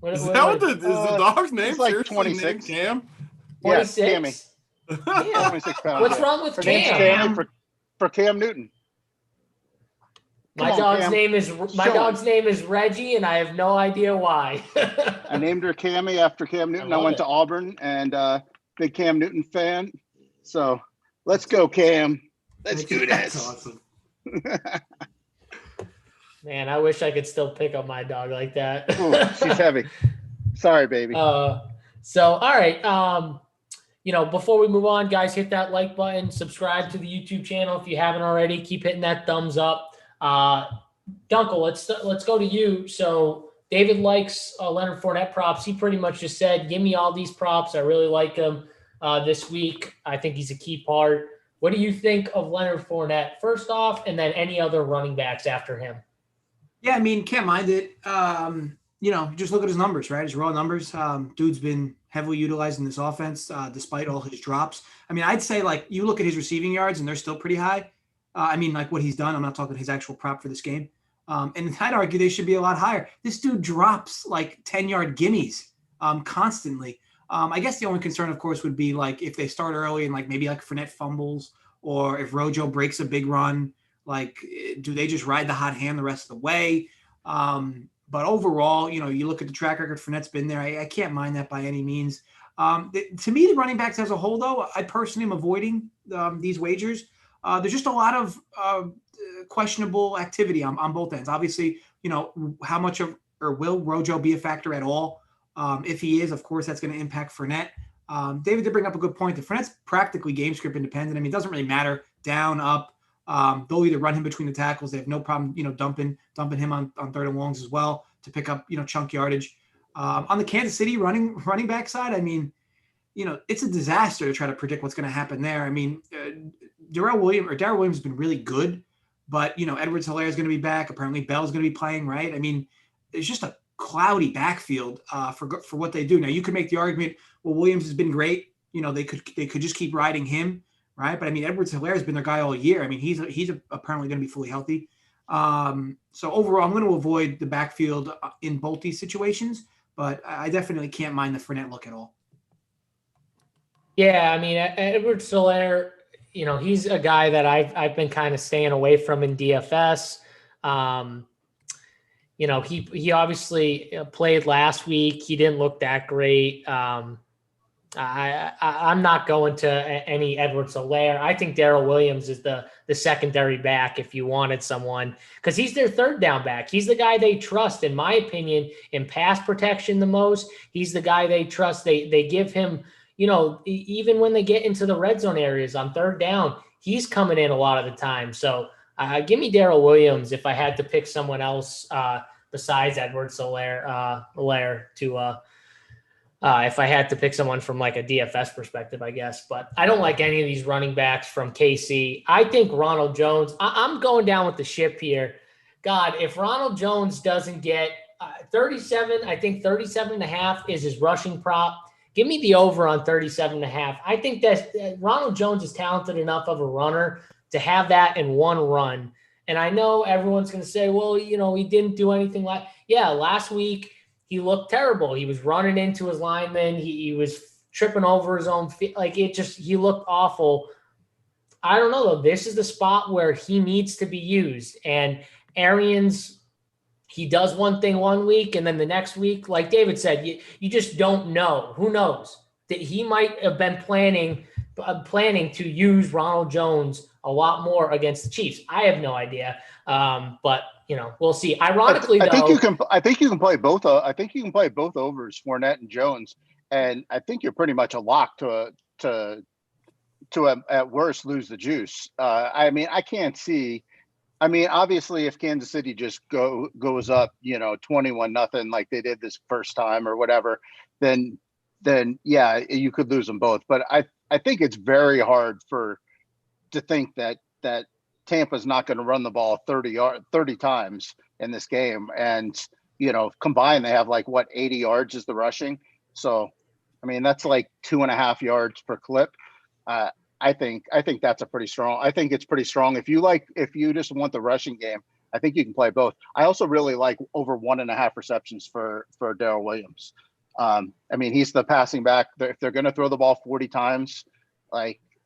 Is the dog's name? It's like 26. Cam. 26. Yeah, Cammy. 26 pounds. What's wrong with Her Cam? name's Cammy for Cam Newton. My dog's name is Reggie, and I have no idea why. I named her Cammy after Cam Newton. I went to Auburn, and big Cam Newton fan. So let's go, Cam. Let's do this. That's awesome. Man, I wish I could still pick up my dog like that. Ooh, she's heavy. Sorry, baby. So all right. Before we move on, guys, hit that like button, subscribe to the YouTube channel if you haven't already. Keep hitting that thumbs up. Dunkel, let's go to you. So David likes Leonard Fournette props. He pretty much just said, give me all these props. I really like him this week. I think he's a key part. What do you think of Leonard Fournette first off, and then any other running backs after him? Yeah, I mean, can't mind it. Just look at his numbers, right? His raw numbers. Dude's been heavily utilized in this offense despite all his drops. I mean, I'd say, like, you look at his receiving yards, and they're still pretty high. Like what he's done. I'm not talking his actual prop for this game. And I'd argue they should be a lot higher. This dude drops like 10-yard gimmies constantly. I guess the only concern, of course, would be like if they start early and like maybe like Fournette fumbles, or if Rojo breaks a big run, like do they just ride the hot hand the rest of the way? But overall, you look at the track record, Fournette's been there. I can't mind that by any means. To me, the running backs as a whole, though, I personally am avoiding these wagers. There's just a lot of questionable activity on both ends. Obviously, how much of or will Rojo be a factor at all? If he is, of course, that's going to impact Fournette. David did bring up a good point. The Fournette's practically game script independent. I mean, it doesn't really matter down, up. They'll either run him between the tackles. They have no problem, dumping him on third and longs as well to pick up, chunk yardage. On the Kansas City running back side, I mean, it's a disaster to try to predict what's going to happen there. I mean, Darrell Williams has been really good, but Edwards-Helaire is going to be back. Apparently Bell's going to be playing, right? I mean, it's just a cloudy backfield for what they do. Now you could make the argument, well, Williams has been great. They could just keep riding him, right? But I mean, Edwards-Helaire has been their guy all year. I mean, he's apparently going to be fully healthy. So overall, I'm going to avoid the backfield in both these situations, but I definitely can't mind the Fournette look at all. Yeah, I mean, Edwards-Helaire, he's a guy that I've been kind of staying away from in DFS. He obviously played last week. He didn't look that great. I'm not going to any Edwards-Helaire. I think Darrell Williams is the secondary back if you wanted someone, because he's their third down back. He's the guy they trust, in my opinion, in pass protection the most. He's the guy they trust. They give him, even when they get into the red zone areas on third down, he's coming in a lot of the time. So give me Darrell Williams if I had to pick someone else besides Edwards-Helaire if I had to pick someone from like a DFS perspective, I guess. But I don't like any of these running backs from KC. I think Ronald Jones, I'm going down with the ship here. God, if Ronald Jones doesn't get 37, I think 37.5 is his rushing prop. Give me the over on 37.5. I think that Ronald Jones is talented enough of a runner to have that in one run. And I know everyone's going to say, well, he didn't do anything last week he looked terrible. He was running into his lineman. He was tripping over his own feet. He looked awful. I don't know, though. This is the spot where he needs to be used. And Arians, he does one thing one week, and then the next week, like David said, you just don't know. Who knows? That he might have been planning to use Ronald Jones a lot more against the Chiefs. I have no idea. But we'll see. Ironically, I think you can play both. I think you can play both overs, Fournette and Jones, and I think you're pretty much a lock to at worst lose the juice. I mean, I can't see. I mean, obviously, if Kansas City just goes up, 21-0 like they did this first time or whatever, then yeah, you could lose them both. But I think it's very hard to think that Tampa's not going to run the ball 30 times in this game. And, combined, they have 80 yards is the rushing. So, I mean, that's like 2.5 yards per clip. I think that's I think it's pretty strong. If you just want the rushing game, I think you can play both. I also really like over 1.5 receptions for Darrell Williams. I mean, he's the passing back. If they're going to throw the ball 40 times,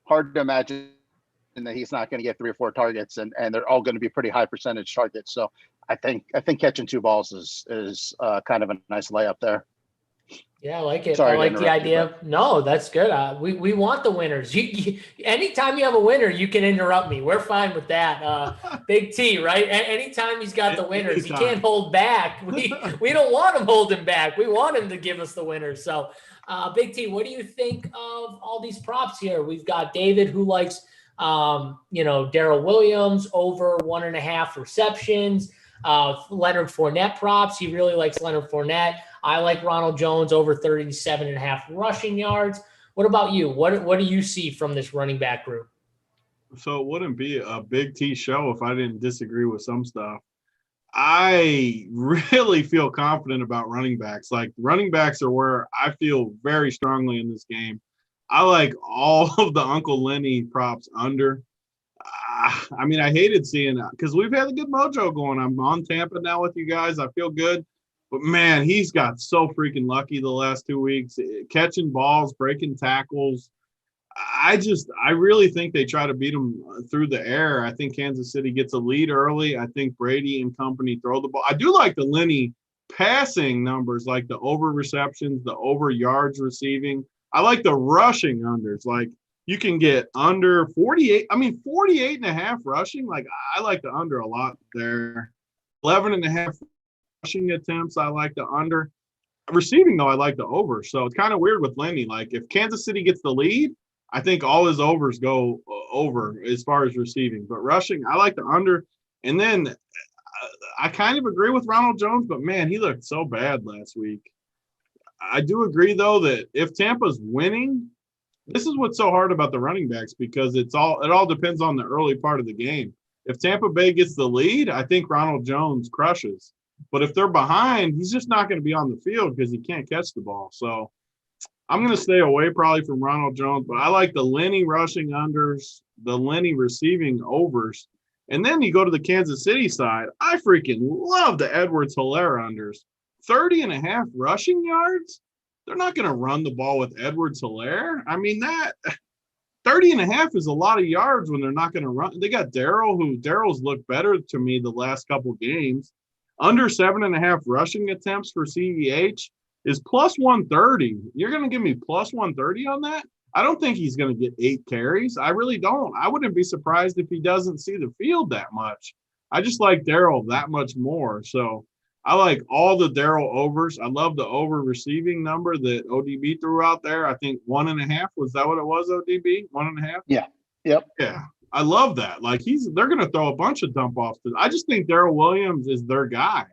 hard to imagine that he's not going to get 3 or 4 targets, and they're all going to be pretty high percentage targets. So I think catching 2 balls is kind of a nice layup there. Yeah, I like it. Sorry I like the idea. No, that's good. We want the winners. Anytime you have a winner, you can interrupt me. We're fine with that. Big T, right? Anytime he's got the winners, he can't hold back. We don't want him holding back. We want him to give us the winners. So, Big T, what do you think of all these props here? We've got David who likes, Darrell Williams over 1.5 receptions. Leonard Fournette props. He really likes Leonard Fournette. I like Ronald Jones over 37.5 rushing yards. What about you? What do you see from this running back group? So it wouldn't be a Big T show if I didn't disagree with some stuff. I really feel confident about running backs. Like, running backs are where I feel very strongly in this game. I like all of the Uncle Lenny props under. I mean, I hated seeing that because we've had a good mojo going. I'm on Tampa now with you guys. I feel good. But, man, he's got so freaking lucky the last 2 weeks, catching balls, breaking tackles. I really think they try to beat him through the air. I think Kansas City gets a lead early. I think Brady and company throw the ball. I do like the Lenny passing numbers, like the over receptions, the over yards receiving. I like the rushing unders. Like, you can get under 48. I mean, 48.5 rushing. Like, I like the under a lot there. 11.5 rushing attempts. I like the under. Receiving, though, I like the over. So it's kind of weird with Lenny. Like, if Kansas City gets the lead, I think all his overs go over as far as receiving. But rushing, I like the under. And then I kind of agree with Ronald Jones, but, man, he looked so bad last week. I do agree, though, that if Tampa's winning, this is what's so hard about the running backs, because it all depends on the early part of the game. If Tampa Bay gets the lead, I think Ronald Jones crushes. But if they're behind, he's just not going to be on the field because he can't catch the ball. So I'm going to stay away probably from Ronald Jones, but I like the Lenny rushing unders, the Lenny receiving overs. And then you go to the Kansas City side. I freaking love the Edwards-Helaire unders. 30.5 rushing yards? They're not going to run the ball with Edwards-Helaire. I mean, that 30.5 is a lot of yards when they're not going to run. They got Darrell's looked better to me the last couple games. Under 7.5 rushing attempts for CEH is plus 130. You're going to give me plus 130 on that? I don't think he's going to get 8 carries. I really don't. I wouldn't be surprised if he doesn't see the field that much. I just like Darrell that much more. So I like all the Darrell overs. I love the over receiving number that ODB threw out there. I think 1.5. Was that what it was, ODB? 1.5? Yeah. Yep. Yeah. I love that. Like, they're going to throw a bunch of dump offs. I just think Darrell Williams is their guy.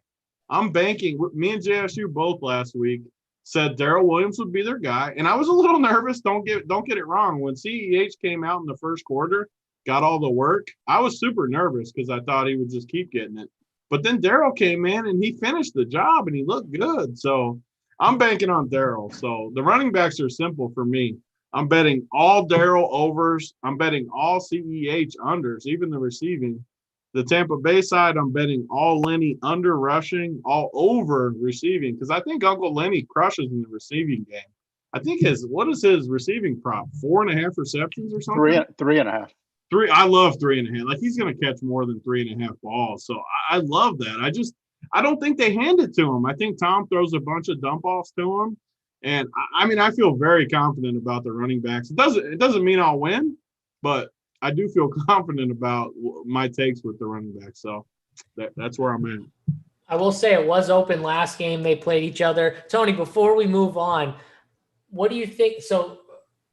I'm banking. Me and JSU both last week said Darrell Williams would be their guy. And I was a little nervous. Don't get it wrong. When CEH came out in the first quarter, got all the work, I was super nervous because I thought he would just keep getting it. But then Darrell came in and he finished the job and he looked good. So I'm banking on Darrell. So the running backs are simple for me. I'm betting all Darrell overs. I'm betting all CEH unders, even the receiving. The Tampa Bay side, I'm betting all Lenny under rushing, all over receiving, because I think Uncle Lenny crushes in the receiving game. I think what is his receiving prop? 4.5 receptions or something? 3.5. I love 3.5. Like, he's going to catch more than 3.5 balls. So I love that. I don't think they hand it to him. I think Tom throws a bunch of dump offs to him. And I mean, I feel very confident about the running backs. It doesn't mean I'll win, but I do feel confident about my takes with the running backs. So that's where I'm at. I will say it was open last game. They played each other. Tony, before we move on, what do you think? So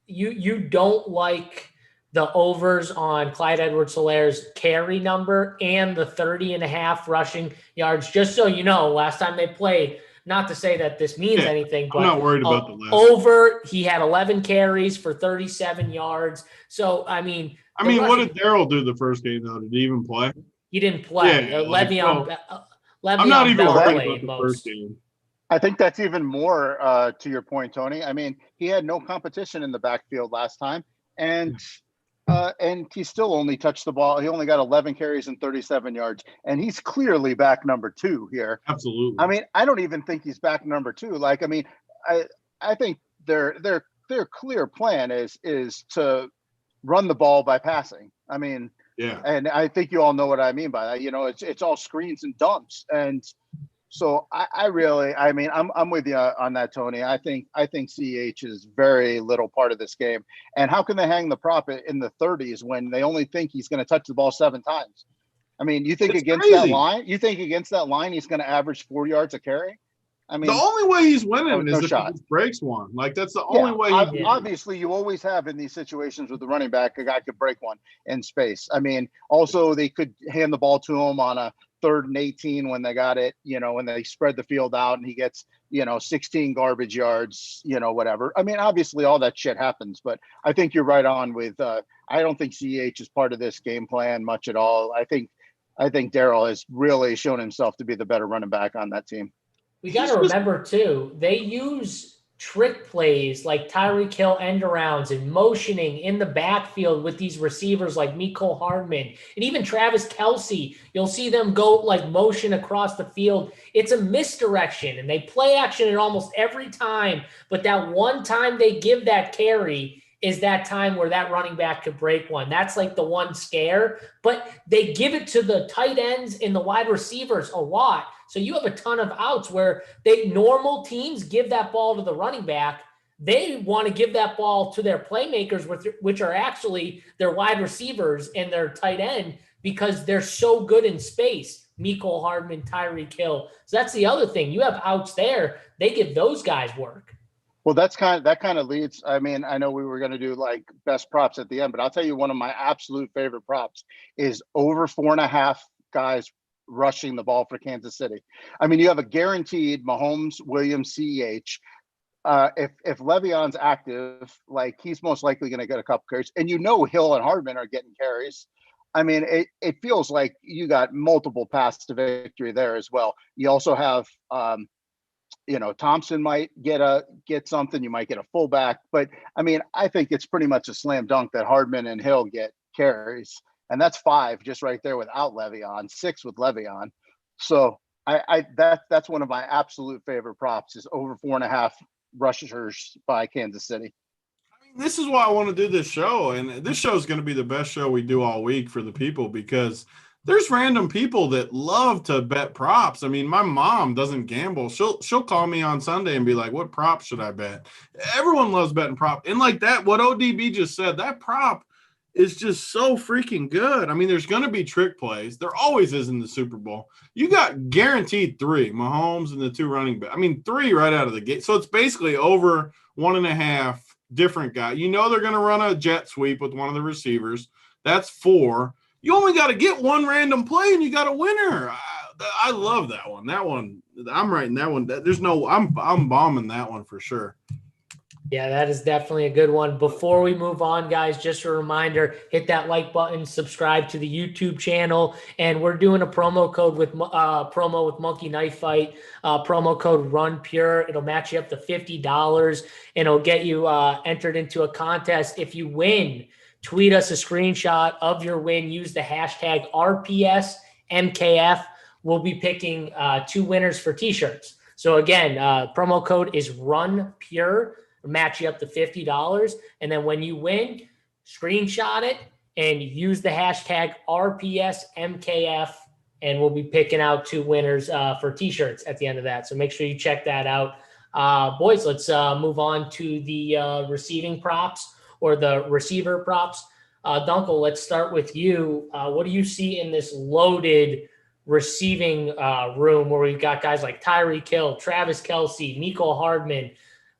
you don't like the overs on Clyde Edwards-Helaire's carry number and the 30.5 rushing yards. Just so you know, last time they played, not to say that this means anything, but I'm not worried about the last over. He had 11 carries for 37 yards. So, I mean, what did Darrell do the first game, though? Did he even play? He didn't play. Yeah, Le'Veon I'm not even Bell worried played about the first game. I think that's even more to your point, Tony. I mean, he had no competition in the backfield last time, and he still only touched the ball. He only got 11 carries and 37 yards, and he's clearly back number 2 here. Absolutely. I mean, I don't even think he's back number 2. Like, I mean, I think their clear plan is to run the ball by passing. I mean, yeah, and I think you all know what I mean by that. You know, it's all screens and dumps, and so I'm with you on that, Tony. I think CEH is very little part of this game. And how can they hang the prop in the 30s when they only think he's going to touch the ball 7 times? I mean, you think against that line he's going to average 4 yards a carry? I mean, the only way he's winning is if he breaks one. Like, that's the only way. Obviously, you always have in these situations with the running back, a guy could break one in space. I mean, also they could hand the ball to him on a 3rd and 18 when they got it, when they spread the field out and he gets, 16 garbage yards, whatever. I mean, obviously all that shit happens, but I think you're right on with, I don't think CEH is part of this game plan much at all. I think Darrell has really shown himself to be the better running back on that team. We got to remember too, they use trick plays like Tyreek Hill end arounds and motioning in the backfield with these receivers like Mecole Hardman and even Travis Kelce. You'll see them go like motion across the field. It's a misdirection and they play action it almost every time. But that one time they give that carry is that time where that running back could break one. That's like the one scare, but they give it to the tight ends and the wide receivers a lot. So you have a ton of outs where normal teams give that ball to the running back. They want to give that ball to their playmakers, which are actually their wide receivers and their tight end because they're so good in space. Mecole Hardman, Tyreek Hill. So that's the other thing. You have outs there. They give those guys work. Well, that kind of leads. I mean, I know we were going to do like best props at the end, but I'll tell you one of my absolute favorite props is over 4.5 guys rushing the ball for Kansas City. I mean, you have a guaranteed Mahomes, Williams, CEH. If Le'Veon's active, like he's most likely going to get a couple carries, and Hill and Hardman are getting carries. I mean, it feels like you got multiple paths to victory there as well. You also have, Thompson might get something. You might get a fullback, but I mean, I think it's pretty much a slam dunk that Hardman and Hill get carries. And that's 5 just right there without Le'Veon, 6 with Le'Veon. So that's one of my absolute favorite props is over 4.5 rushers by Kansas City. I mean, this is why I want to do this show. And this show is going to be the best show we do all week for the people because there's random people that love to bet props. I mean, my mom doesn't gamble. She'll call me on Sunday and be like, what prop should I bet? Everyone loves betting prop. And like that, what ODB just said, that prop is just so freaking good. I mean, there's going to be trick plays. There always is in the Super Bowl. You got guaranteed 3, Mahomes and the 2 running backs. I mean, 3 right out of the gate. So it's basically over 1.5 different guys. They're going to run a jet sweep with one of the receivers. That's 4. You only got to get one random play and you got a winner. I love that one. That one, I'm writing that one. I'm bombing that one for sure. Yeah, that is definitely a good one. Before we move on, guys, just a reminder, hit that like button, subscribe to the YouTube channel, and we're doing a promo code with Monkey Knife Fight, promo code RUNPURE. It'll match you up to $50, and it'll get you entered into a contest. If you win, tweet us a screenshot of your win. Use the hashtag RPSMKF. We'll be picking 2 winners for T-shirts. So again, promo code is RUNPURE. Match you up to $50. And then when you win, screenshot it and use the hashtag RPSMKF. And we'll be picking out 2 winners for T-shirts at the end of that. So make sure you check that out. Boys, let's move on to the receiving props or the receiver props. Dunkel, let's start with you. What do you see in this loaded receiving room where we've got guys like Tyreek Hill, Travis Kelce, Mecole Hardman,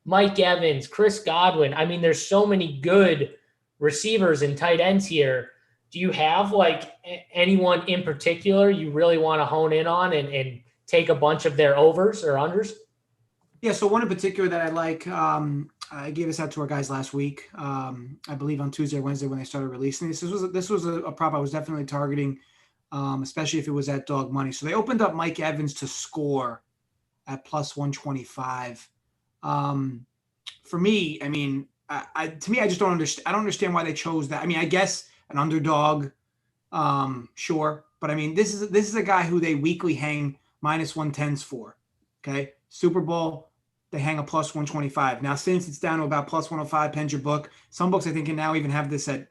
Mike Evans, Chris Godwin? I mean, there's so many good receivers and tight ends here. Do you have like anyone in particular you really want to hone in on and take a bunch of their overs or unders? Yeah, so one in particular that I like, I gave this out to our guys last week, I believe on Tuesday or Wednesday when they started releasing this. This was a prop I was definitely targeting, especially if it was at dog money. So they opened up Mike Evans to score at plus 125. For me, I mean, I just don't understand. I don't understand why they chose that. I mean, I guess an underdog, sure, but I mean, this is a guy who they weekly hang minus 110s for. Okay, Super Bowl, they hang a plus 125. Now, since it's down to about plus 105, pens your book. Some books I think can now even have this at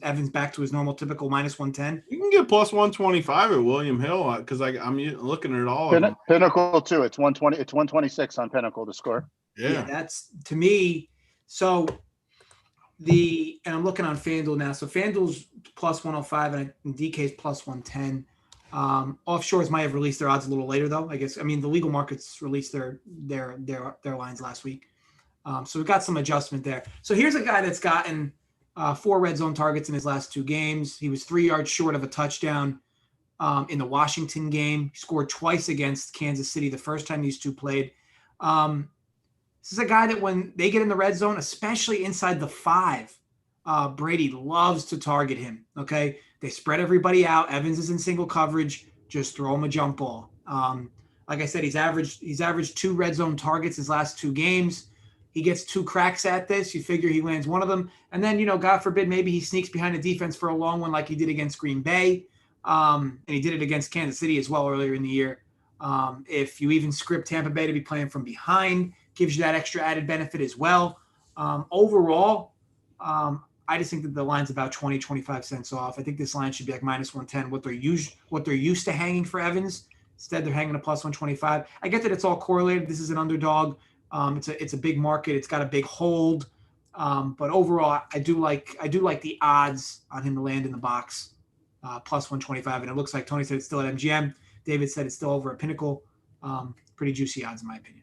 Evans back to his normal typical minus 110. You can get plus 125 at William Hill because I'm looking at it all. Pinnacle too. It's 120. It's 126 on Pinnacle to score. Yeah, that's to me. So and I'm looking on FanDuel now. So FanDuel's plus 105 and DK's plus 110. Offshores might have released their odds a little later though. I guess. I mean, the legal markets released their lines last week. So we've got some adjustment there. So here's a guy that's gotten 4 red zone targets in his last 2 games. He was 3 yards short of a touchdown in the Washington game. He scored twice against Kansas City the first time these two played. This is a guy that when they get in the red zone, especially inside the 5, Brady loves to target him. Okay, they spread everybody out. Evans is in single coverage. Just throw him a jump ball. Like I said, he's averaged 2 red zone targets his last 2 games. He gets 2 cracks at this. You figure he lands one of them. And then, God forbid, maybe he sneaks behind the defense for a long one like he did against Green Bay. And he did it against Kansas City as well earlier in the year. If you even script Tampa Bay to be playing from behind, gives you that extra added benefit as well. Overall, I just think that the line's about 20, 25 cents off. I think this line should be like minus 110, what they're used to hanging for Evans. Instead, they're hanging a plus 125. I get that it's all correlated. This is an underdog. It's a big market. It's got a big hold. But overall, I do like the odds on him to land in the box, plus 125. And it looks like Tony said it's still at MGM. David said it's still over at Pinnacle. Pretty juicy odds in my opinion.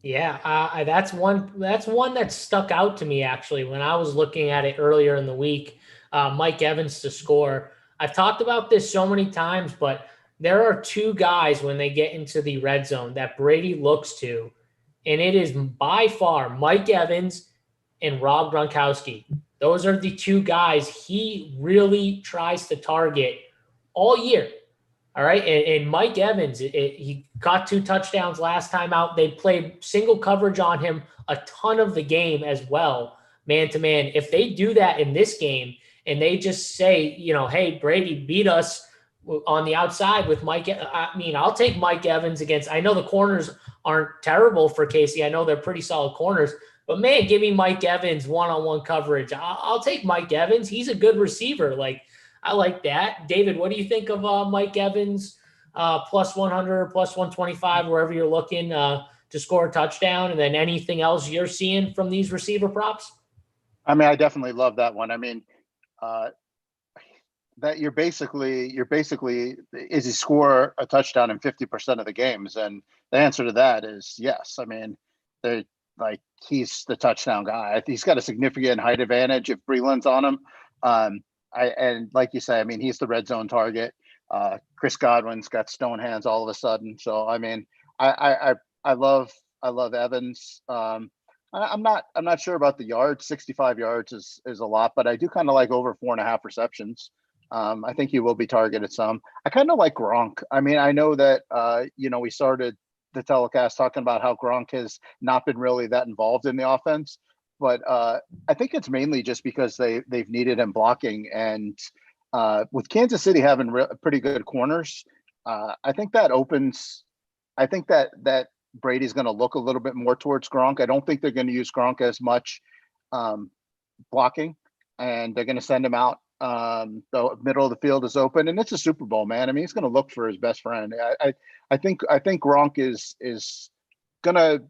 Yeah, that's one that stuck out to me actually when I was looking at it earlier in the week. Mike Evans to score. I've talked about this so many times, but there are 2 guys when they get into the red zone that Brady looks to, and it is by far Mike Evans and Rob Gronkowski. Those are the 2 guys he really tries to target all year. All right. And Mike Evans, he got 2 touchdowns last time out. They played single coverage on him a ton of the game as well, man to man. If they do that in this game and they just say, hey, Brady beat us on the outside with Mike. I mean, I'll take Mike Evans against, I know the corners aren't terrible for Casey. I know they're pretty solid corners, but man, give me Mike Evans one-on-one coverage. I'll take Mike Evans. He's a good receiver. I like that. David, what do you think of Mike Evans plus 100, plus 125, wherever you're looking to score a touchdown? And then anything else you're seeing from these receiver props? I mean, I definitely love that one. I mean, that you're basically is he score a touchdown in 50% of the games? And the answer to that is yes. I mean, he's the touchdown guy. He's got a significant height advantage if Breland's on him. And like you say, I mean, he's the red zone target. Chris Godwin's got stone hands all of a sudden. So, I mean, I love Evans. I'm not sure about the yards. 65 yards is a lot, but I do kind of like over 4.5 receptions. I think he will be targeted some. I kind of like Gronk. I mean, I know that, we started the telecast talking about how Gronk has not been really that involved in the offense. But I think it's mainly just because they've needed him blocking. And with Kansas City having pretty good corners, I think that opens – I think that Brady's going to look a little bit more towards Gronk. I don't think they're going to use Gronk as much blocking, and they're going to send him out. The middle of the field is open, and it's a Super Bowl, man. I mean, he's going to look for his best friend. I think Gronk is gonna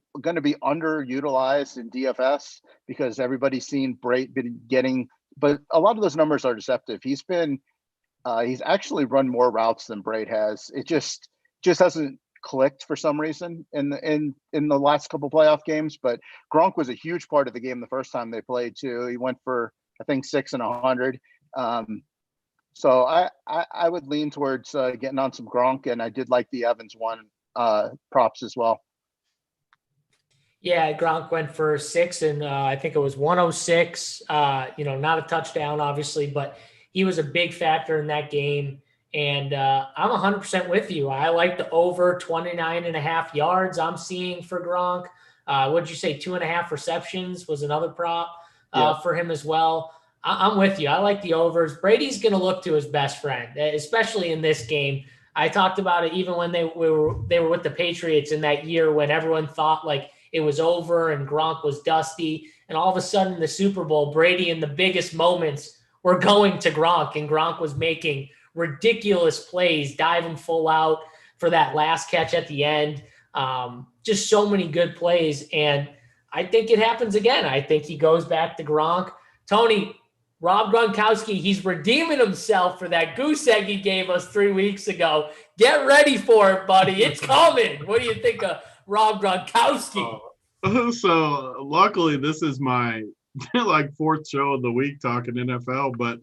be underutilized in DFS because everybody's seen Brady been getting, but a lot of those numbers are deceptive. He's actually run more routes than Brady has. It just hasn't clicked for some reason in the last couple playoff games. But Gronk was a huge part of the game the first time they played too. He went for I think 6 and 100. So I would lean towards getting on some Gronk, and I did like the Evans one props as well. Yeah, Gronk went for 6, and I think it was 106. Not a touchdown, obviously, but he was a big factor in that game. And I'm 100% with you. I like the over 29.5 yards I'm seeing for Gronk. What did you say? 2.5 receptions was another prop for him as well. I'm with you. I like the overs. Brady's going to look to his best friend, especially in this game. I talked about it even when they were with the Patriots in that year when everyone thought like it was over and Gronk was dusty. And all of a sudden in the Super Bowl, Brady in the biggest moments were going to Gronk, and Gronk was making ridiculous plays, diving full out for that last catch at the end. Just so many good plays. And I think it happens again. I think he goes back to Gronk. Tony, Rob Gronkowski, he's redeeming himself for that goose egg he gave us 3 weeks ago. Get ready for it, buddy. It's coming. What do you think of Rob Gronkowski? So luckily, this is my 4th show of the week talking NFL, but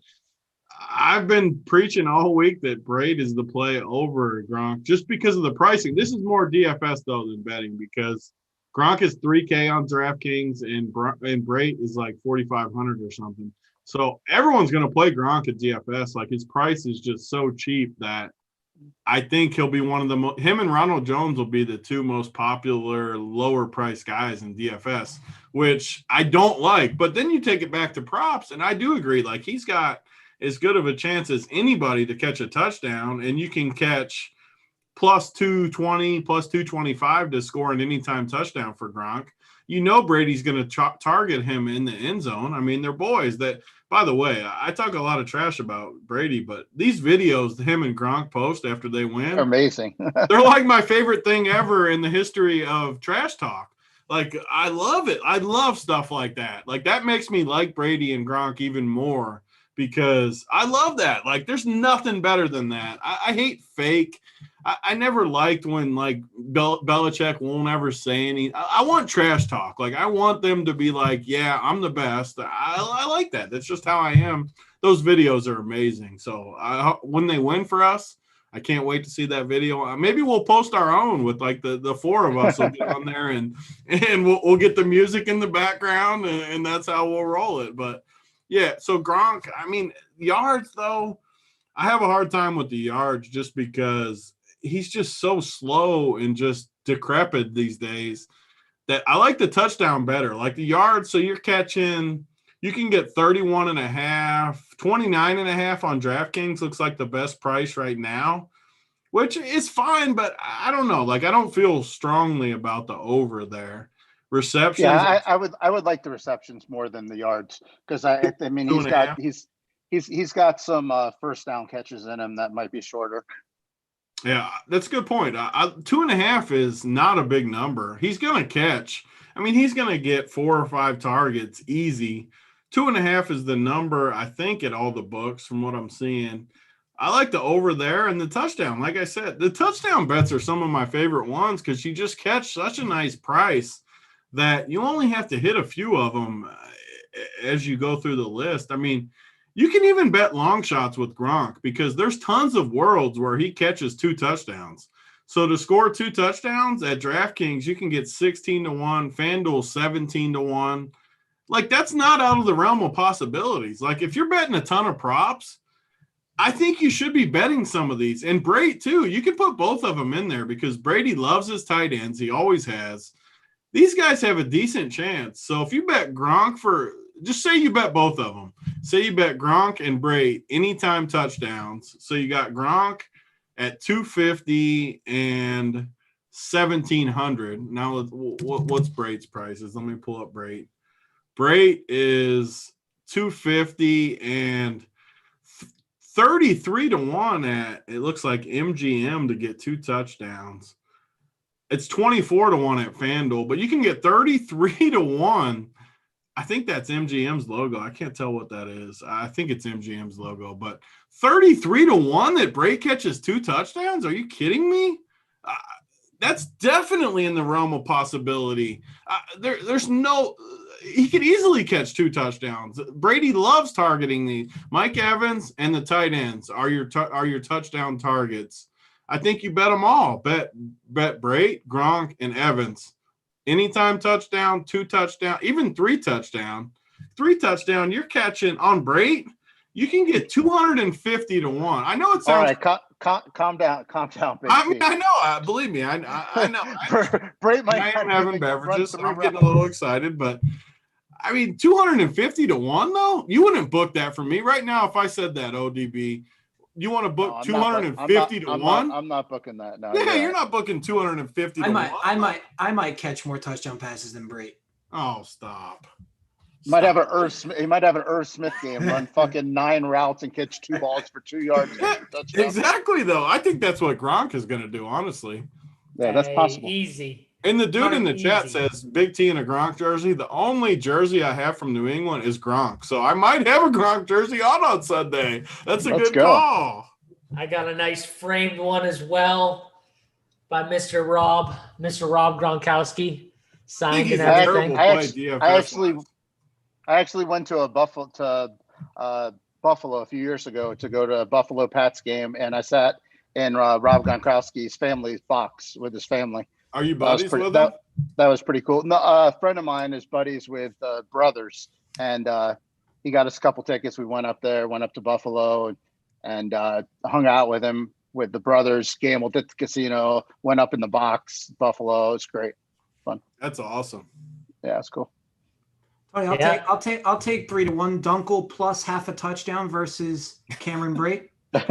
I've been preaching all week that Braid is the play over Gronk just because of the pricing. This is more DFS though than betting because Gronk is $3K on DraftKings and Braid is like 4,500 or something. So everyone's going to play Gronk at DFS. Like his price is just so cheap that I think he'll be one of the him and Ronald Jones will be the two most popular lower price guys in DFS, which I don't like. But then you take it back to props, and I do agree. Like he's got as good of a chance as anybody to catch a touchdown, and you can catch plus 220, plus 225 to score an anytime touchdown for Gronk. You know Brady's going to target him in the end zone. I mean, they're boys that, by the way, I talk a lot of trash about Brady, but these videos him and Gronk post after they win, They're amazing. they're like my favorite thing ever in the history of trash talk. Like, I love it. I love stuff like that. Like, that makes me like Brady and Gronk even more because I love that. Like, there's nothing better than that. I hate fake. I never liked when, like, Belichick won't ever say anything. I want trash talk. Like, I want them to be like, yeah, I'm the best. I like that. That's just how I am. Those videos are amazing. So when they win for us, I can't wait to see that video. Maybe we'll post our own with, like, the four of us will get on there and we'll get the music in the background, and that's how we'll roll it. But, yeah, so Gronk, I mean, yards, though, I have a hard time with the yards just because he's just so slow and just decrepit these days that I like the touchdown better. Like the yards, so you're catching, you can get 31 and a half, 29 and a half on DraftKings looks like the best price right now, which is fine, but I don't know. Like I don't feel strongly about the over there. Receptions. Yeah, I would like the receptions more than the yards because I mean he's got some first down catches in him that might be shorter. Yeah, that's a good point. 2.5 is not a big number. He's going to catch. I mean, he's going to get 4 or 5 targets easy. 2.5 is the number, I think, at all the books from what I'm seeing. I like the over there and the touchdown. Like I said, the touchdown bets are some of my favorite ones because you just catch such a nice price that you only have to hit a few of them as you go through the list. I mean, you can even bet long shots with Gronk because there's tons of worlds where he catches 2 touchdowns. So to score 2 touchdowns at DraftKings, you can get 16-1, FanDuel 17-1. Like that's not out of the realm of possibilities. Like if you're betting a ton of props, I think you should be betting some of these. And Brady too, you can put both of them in there because Brady loves his tight ends. He always has. These guys have a decent chance. So if you bet Gronk just say you bet both of them. Say you bet Gronk and Brady anytime touchdowns. So you got Gronk at 250 and 1,700. Now, what's Brady's prices? Let me pull up Brady. Brady is 250 and 33-1 at, it looks like MGM to get 2 touchdowns. It's 24-1 at FanDuel, but you can get 33-1. I think that's MGM's logo. I can't tell what that is. I think it's MGM's logo, but 33-1 that Brady catches 2 touchdowns. Are you kidding me? That's definitely in the realm of possibility. There's no, he could easily catch 2 touchdowns. Brady loves targeting the Mike Evans and the tight ends are your touchdown targets. I think you bet them all. Bet Brady, Gronk, and Evans. Anytime touchdown, 2 touchdown, even 3 touchdown. 3 touchdown, you're catching on Brady. You can get 250-1. I know it sounds. All right, calm down, Big I mean, I know. Believe me, I know. Brady might I am having beverages. So I'm getting a little excited, but I mean, 250-1 though. You wouldn't book that for me right now if I said that. ODB. You want to book 250-1? I'm not booking that. No, yeah, you're not booking 250-1. I might catch more touchdown passes than Brady. Oh, stop. He might have an Irv Smith game, run fucking 9 routes and catch 2 balls for 2 yards. Exactly, though. I think that's what Gronk is going to do, honestly. Yeah, that's possible. Easy. And the dude in the chat says Big T in a Gronk jersey. The only jersey I have from New England is Gronk. So I might have a Gronk jersey on Sunday. That's a good call. I got a nice framed one as well by Mr. Rob Gronkowski. Signed and everything. I actually went to a Buffalo Buffalo a few years ago to go to a Buffalo Pats game, and I sat in Rob Gronkowski's family's box with his family. Are you buddies with him? That was pretty cool. No, a friend of mine is buddies with brothers, and he got us a couple tickets. We went up to Buffalo, and hung out with him, with the brothers, gambled at the casino, went up in the box, Buffalo. It's great. Fun. That's awesome. Yeah, it's cool. Tony, I'll take 3-1 Dunkel plus half a touchdown versus Cameron Brate. You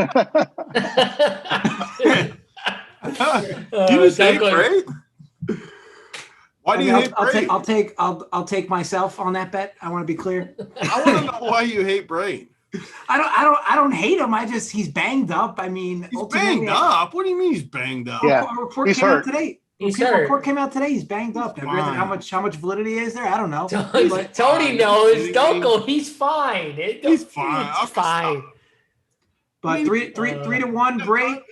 just hate Brate? Why do you hate Brate? I'll take myself on that bet. I want to be clear. I want to know why you hate Brate. I don't hate him. He's banged up. I mean, he's banged up. What do you mean he's banged up? Yeah, a report he's came hurt. out today. He's A hurt. report came out today. He's banged up. How much validity is there? I don't know. Tony knows. Dunkel, he's fine. He's fine. He's fine. But 3-1 Brate.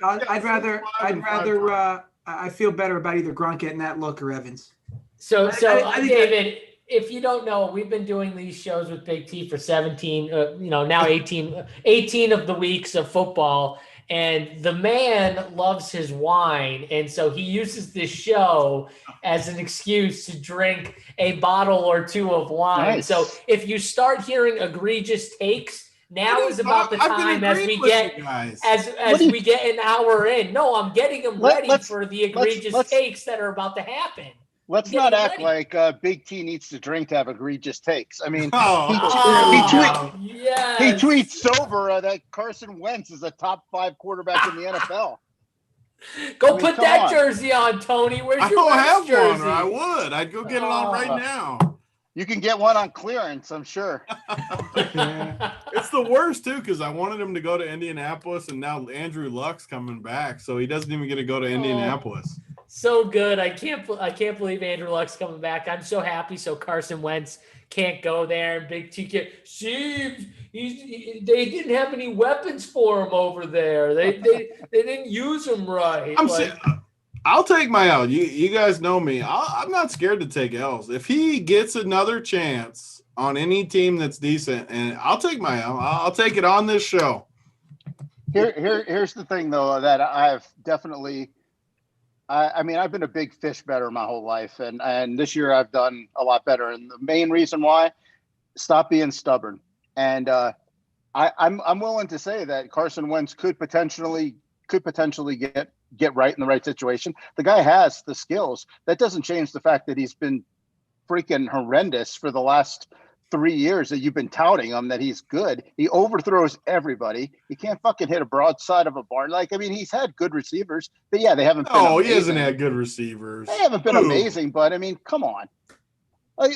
I feel better about either Gronk getting that look or Evans. So I think David, if you don't know, we've been doing these shows with Big T for 17, now 18 of the weeks of football. And the man loves his wine. And so he uses this show as an excuse to drink a bottle or two of wine. Nice. So if you start hearing egregious takes, now is about the time as we get we get an hour in. No, I'm getting them ready for the egregious takes that are about to happen. Let's not act like Big T needs to drink to have egregious takes. I mean, he tweets sober that Carson Wentz is a top 5 quarterback in the NFL. Put that jersey on, Tony. Where's your have jersey? one, or I would. I'd go get it on right now. You can get one on clearance, I'm sure. It's the worst too, because I wanted him to go to Indianapolis, and now Andrew Luck's coming back, so he doesn't even get to go to Indianapolis. So good. I can't believe Andrew Luck's coming back. I'm so happy. So Carson Wentz can't go there. And Big T can't. See, they didn't have any weapons for him over there. They didn't use them right. I'll take my L. You guys know me. I'm not scared to take L's. If he gets another chance on any team that's decent, and I'll take my L. I'll take it on this show. Here's the thing, though, that I've definitely. I mean, I've been a big fish bettor my whole life, and this year I've done a lot better. And the main reason why, stop being stubborn. And I'm willing to say that Carson Wentz could potentially get right in the right situation. The guy has the skills. That doesn't change the fact that he's been freaking horrendous for the last 3 years that you've been touting him, that he's good. He overthrows everybody. He can't fucking hit a broadside of a barn. He's had good receivers, but yeah, they haven't been amazing. He hasn't had good receivers. They haven't been amazing, but I mean, come on. So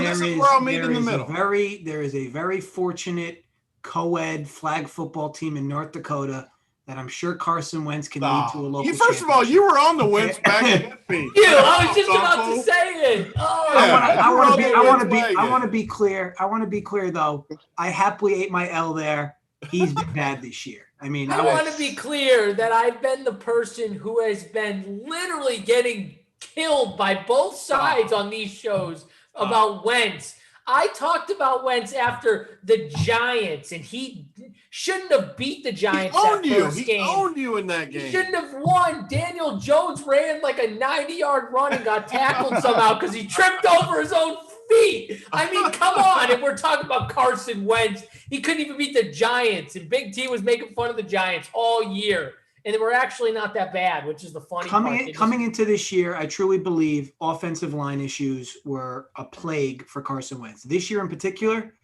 this is where I'll meet in the middle. There is a very fortunate co-ed flag football team in North Dakota that I'm sure Carson Wentz can lead to a local First of all, you were on the Wentz back in feet. I was just about to say it. I want to be clear. I want to be clear, though. I happily ate my L there. He's been bad this year. I mean, I want to be clear that I've been the person who has been literally getting killed by both sides on these shows about Wentz. I talked about Wentz after the Giants, and he shouldn't have beat the Giants that first game. He owned you in that game. He shouldn't have won. Daniel Jones ran like a 90-yard run and got tackled somehow because he tripped over his own feet. I mean, come on. And we're talking about Carson Wentz. He couldn't even beat the Giants, and Big T was making fun of the Giants all year. And they were actually not that bad, which is the funny part. Coming into this year, I truly believe offensive line issues were a plague for Carson Wentz. This year in particular,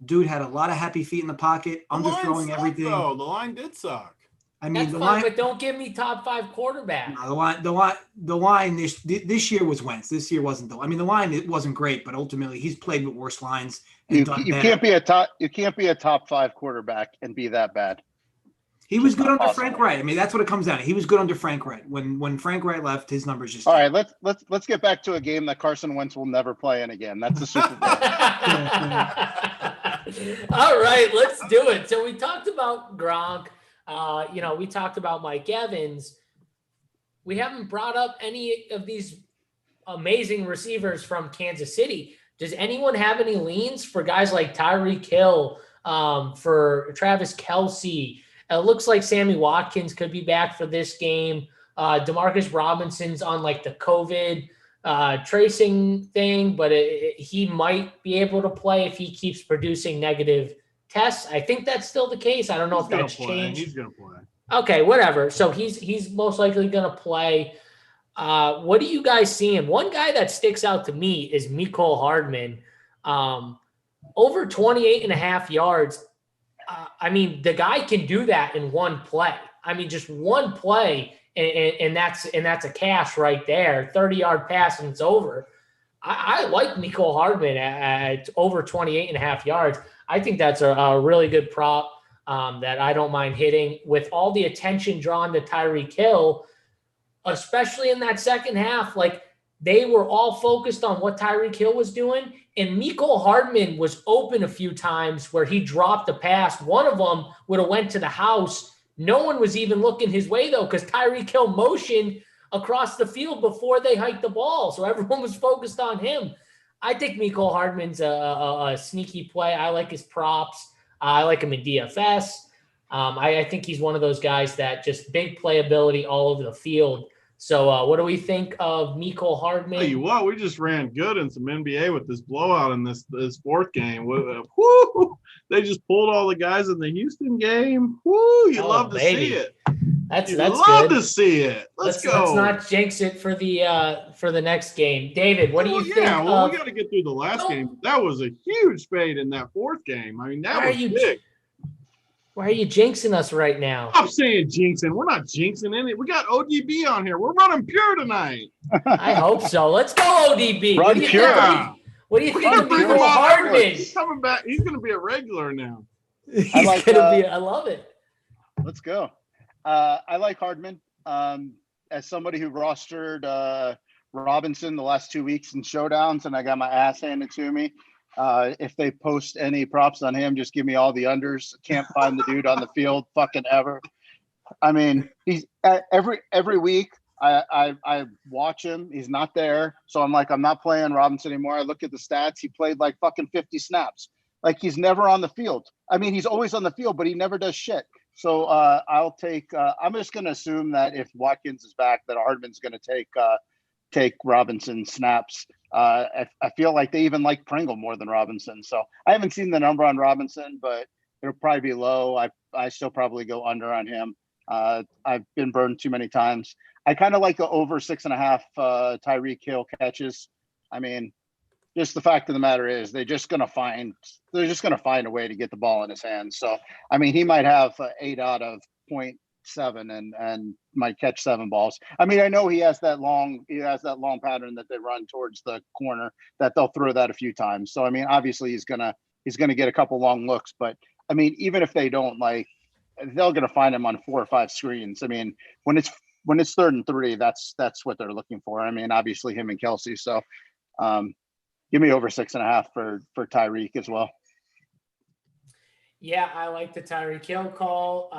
dude had a lot of happy feet in the pocket, underthrowing everything. The line did suck. I mean, that's fine, but don't give me top 5 quarterback. No, the line this year was Wentz. This year wasn't though. I mean, the line it wasn't great, but ultimately he's played with worse lines. You can't be a top 5 quarterback and be that bad. He was good under Frank Wright. I mean, that's what it comes down to. He was good under Frank Wright. When Frank Wright left, his numbers just. All right, let's get back to a game that Carson Wentz will never play in again. That's the Super Bowl. All right, let's do it. So we talked about Gronk. We talked about Mike Evans. We haven't brought up any of these amazing receivers from Kansas City. Does anyone have any leans for guys like Tyreek Hill, for Travis Kelce. It looks like Sammy Watkins could be back for this game. Demarcus Robinson's on like the COVID tracing thing, but he might be able to play if he keeps producing negative tests. I think that's still the case. I don't know if that's changed. He's going to play. Okay, whatever. So he's most likely going to play. What do you guys seeing? One guy that sticks out to me is Mecole Hardman. Over 28 and a half yards. I mean, the guy can do that in one play. I mean, just one play, and that's a cash right there. 30-yard pass, and it's over. I like Mecole Hardman at over 28 and a half yards. I think that's a really good prop that I don't mind hitting. With all the attention drawn to Tyreek Hill, especially in that second half, like they were all focused on what Tyreek Hill was doing. And Mecole Hardman was open a few times where he dropped a pass. One of them would have went to the house. No one was even looking his way, though, because Tyreek Hill motioned across the field before they hiked the ball. So everyone was focused on him. I think Mecole Hardman's a sneaky play. I like his props. I like him in DFS. I think he's one of those guys that just big playability all over the field. So what do we think of Mecole Hardman? Tell you what, we just ran good in some NBA with this blowout in this fourth game. Woo! They just pulled all the guys in the Houston game. Woo! You love to see it. That's love good. to see it. Let's go. Let's not jinx it for the next game. David, what do you think? Yeah, we got to get through the last game. That was a huge fade in that fourth game. I mean, that was big. Why are you jinxing us right now? I'm saying jinxing. We're not jinxing any. We got ODB on here. We're running pure tonight. I hope so. Let's go, ODB. Run pure. What do you think of Mecole Hardman? He's coming back. He's going to be a regular now. I love it. Let's go. I like Hardman. As somebody who rostered Robinson the last 2 weeks in showdowns, and I got my ass handed to me. If they post any props on him, just give me all the unders. Can't find the dude on the field fucking ever. I mean, he's every week I watch him. He's not there. So I'm like, I'm not playing Robinson anymore. I look at the stats. He played like fucking 50 snaps. Like he's never on the field. I mean, he's always on the field, but he never does shit. So I'll take I'm just going to assume that if Watkins is back, that Hardman's going to take Robinson snaps. I feel like they even like Pringle more than Robinson. So I haven't seen the number on Robinson, but it'll probably be low. I still probably go under on him. I've been burned too many times. I kind of like the over 6.5 Tyreek Hill catches. I mean, just the fact of the matter is they're just going to find a way to get the ball in his hands. So, I mean, he might have 8 out of 0.7 and might catch 7 balls. I mean, I know he has that long pattern that they run towards the corner that they'll throw that a few times. So, I mean, obviously he's going to get a couple long looks, but I mean, even if they don't, like, they're going to find him on 4 or 5 screens. I mean, when it's 3rd and 3, that's what they're looking for. I mean, obviously him and Kelce. So, give me over 6.5 for Tyreek as well. Yeah, I like the Tyreek Hill call.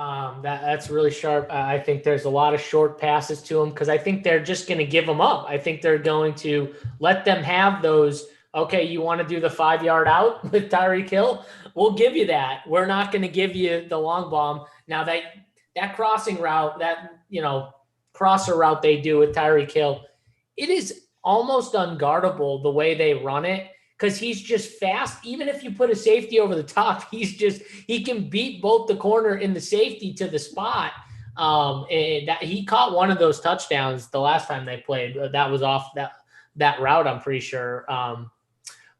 That's really sharp. I think there's a lot of short passes to him because I think they're just going to give them up. I think they're going to let them have those. Okay, you want to do the 5-yard out with Tyreek Hill? We'll give you that. We're not going to give you the long bomb. Now that crossing route, crosser route they do with Tyreek Hill, it is almost unguardable the way they run it because he's just fast. Even if you put a safety over the top, he can beat both the corner and the safety to the spot. And that he caught one of those touchdowns the last time they played. That was off that route, I'm pretty sure.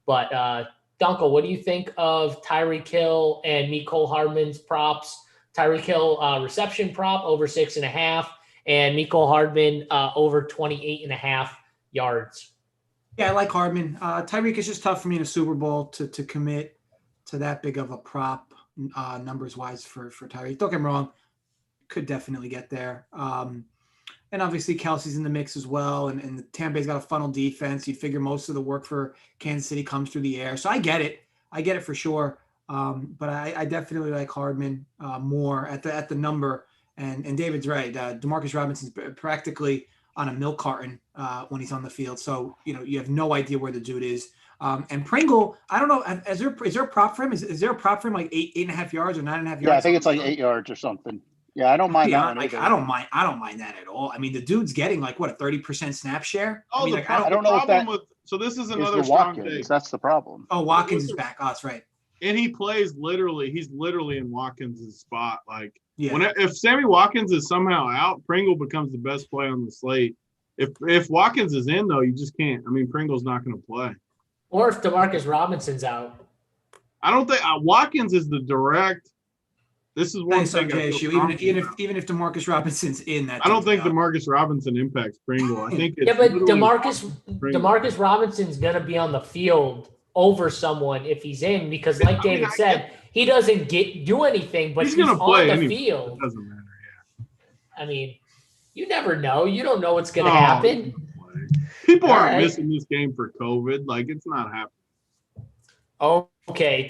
But Dunkel, what do you think of Tyreek Hill and Mecole Hardman's props? Tyreek Hill reception prop over 6.5 and Mecole Hardman over 28.5 yards. Yeah, I like Hardman. Tyreek is just tough for me in a Super Bowl to commit to that big of a prop numbers wise for Tyreek. Don't get me wrong, could definitely get there. And obviously Kelce's in the mix as well. And the Tampa Bay's got a funnel defense. You'd figure most of the work for Kansas City comes through the air. So I get it for sure. But I definitely like Hardman more at the number. And David's right. Demarcus Robinson's practically on a milk carton when he's on the field. So, you have no idea where the dude is. And Pringle, I don't know, is there a prop for him? Is there a prop for him like 8.5 yards or 9.5 yards? Yeah, I think it's like 8 yards or something. Yeah, I don't mind that one like, either. I don't mind that at all. I mean, the dude's getting like what, a 30% snap share. Oh, I mean, I don't know if that so this is is another the strong Watkins. take. That's the problem. Oh, Watkins is back. Oh, that's right. And he plays he's literally in Watkins' spot. Like, Yeah. if Sammy Watkins is somehow out, Pringle becomes the best play on the slate. If Watkins is in, though, you just can't. I mean, Pringle's not going to play. Or if Demarcus Robinson's out. I don't think Watkins is the direct. This is one thing. Even if Demarcus Robinson's in that. I don't think Demarcus Robinson impacts Pringle. I think it's yeah, but Demarcus Robinson's going to be on the field over someone if he's in, because like David said, he doesn't do anything, but he's going to play on the field. It doesn't matter. Yeah. I mean, you never know. You don't know what's going to happen. People aren't missing this game for COVID. Like, it's not happening. Okay,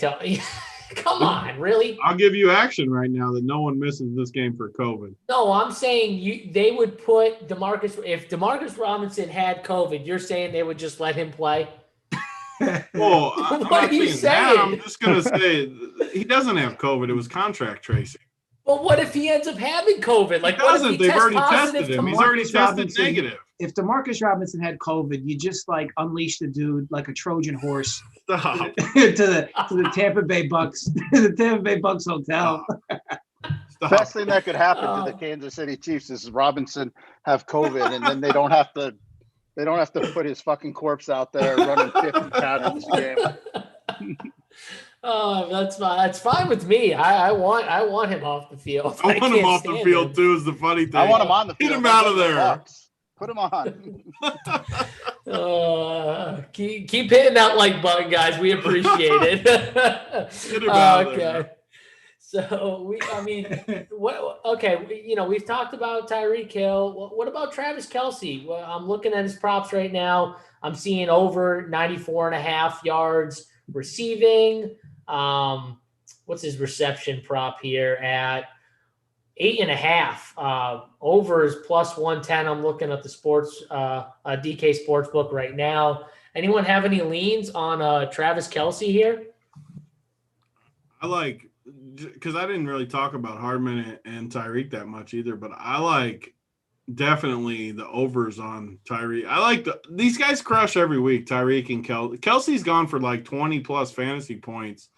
come on, really? I'll give you action right now that no one misses this game for COVID. No, I'm saying they would put if Demarcus Robinson had COVID, you're saying they would just let him play? Well, I'm what not are you saying saying? that. I'm just going to say he doesn't have COVID. It was contract tracing. But what if he ends up having COVID? Like, what if they've already tested him? He's already tested negative. If Demarcus Robinson had COVID, you just like unleash the dude like a Trojan horse to the Tampa Bay Bucks, the Tampa Bay Bucks hotel. Best thing that could happen to the Kansas City Chiefs is Robinson have COVID, and then they don't have to put his fucking corpse out there running 50 pounds this game. Oh, that's fine. That's fine with me. I want him off the field. I want him off the field too. Is the funny thing. I want him on the field. Get him out of there. Put him on. Keep hitting that like button, guys. We appreciate it. Get him out of there. So we've talked about Tyreek Hill. What about Travis Kelce? Well, I'm looking at his props right now. I'm seeing over 94.5 yards receiving. What's his reception prop here at 8.5? Over is plus 110. I'm looking at the DK Sportsbook right now. Anyone have any leans on Travis Kelce here? I like, because I didn't really talk about Hardman and Tyreek that much either, but I like definitely the overs on Tyreek. I like these guys crush every week, Tyreek and Kelce. Kelce's gone for like 20 plus fantasy points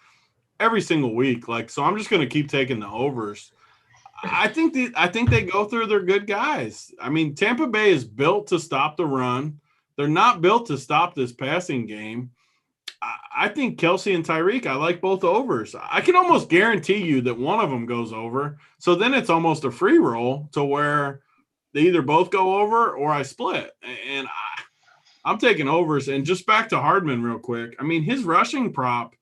every single week. Like, so I'm just going to keep taking the overs. I think they go through their good guys. I mean, Tampa Bay is built to stop the run. They're not built to stop this passing game. I think Kelce and Tyreek, I like both overs. I can almost guarantee you that one of them goes over. So then it's almost a free roll to where they either both go over or I split. And I'm taking overs. And just back to Hardman real quick. I mean, his rushing prop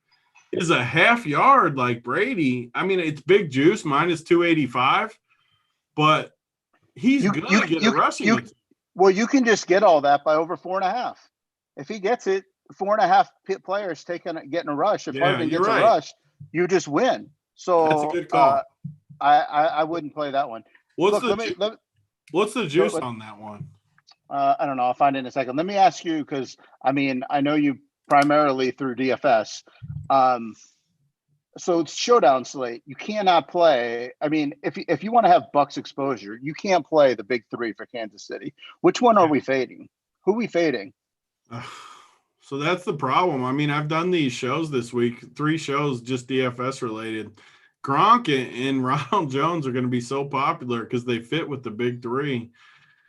is a half yard like Brady. I mean, it's big juice, minus 285. But he's going to get a rushing. Well, you can just get all that by over 4.5. If he gets it, 4.5 players getting a rush. If Hardman gets a rush, you just win. So that's a good call. I wouldn't play that one. What's the juice on that one? I don't know. I'll find it in a second. Let me ask you, because I mean, I know you primarily through DFS. So it's Showdown slate. You cannot play. I mean, if you want to have Bucks exposure, you can't play the big three for Kansas City. Which one are we fading? Who are we fading? So that's the problem. I mean, I've done these shows this week, 3 shows just DFS related. Gronk and Ronald Jones are going to be so popular because they fit with the big three.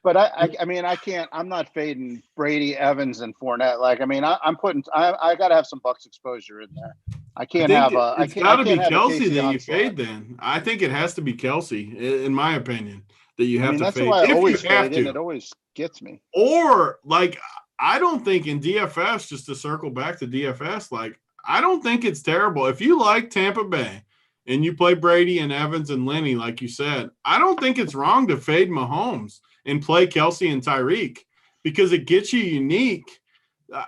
But I mean, I can't. I'm not fading Brady, Evans, and Fournette. Like, I mean, I got to have some Bucks exposure in there. I can't have a. It's got to be Kelce that you fade. Then I think it has to be Kelce, in my opinion, that you have to that's fade. Why I always fade, and it always gets me. Or like, I don't think in DFS, just to circle back to DFS, like I don't think it's terrible if you like Tampa Bay and you play Brady and Evans and Lenny, like you said. I don't think it's wrong to fade Mahomes and play Kelce and Tyreek because it gets you unique.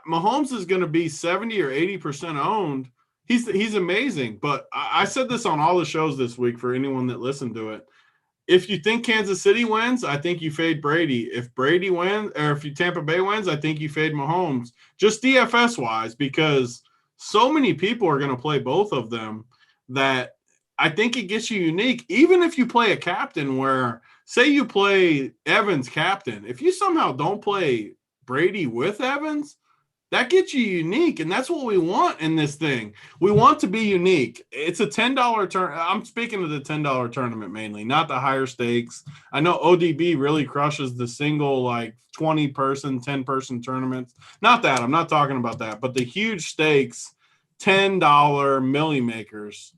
Mahomes is going to be 70 or 80% owned. He's amazing. But I said this on all the shows this week for anyone that listened to it. if you think Kansas City wins, I think you fade Brady. If Brady wins, or if Tampa Bay wins, I think you fade Mahomes. Just DFS wise, because so many people are going to play both of them that I think it gets you unique. Even if you play a captain where, say you play Evans captain, if you somehow don't play Brady with Evans, that gets you unique, and that's what we want in this thing. We want to be unique. It's a $10 turn. I'm speaking of the $10 tournament mainly, not the higher stakes. I know ODB really crushes the single, like 20-person, 10-person tournaments. Not that. I'm not talking about that. But the huge stakes, $10 milli makers.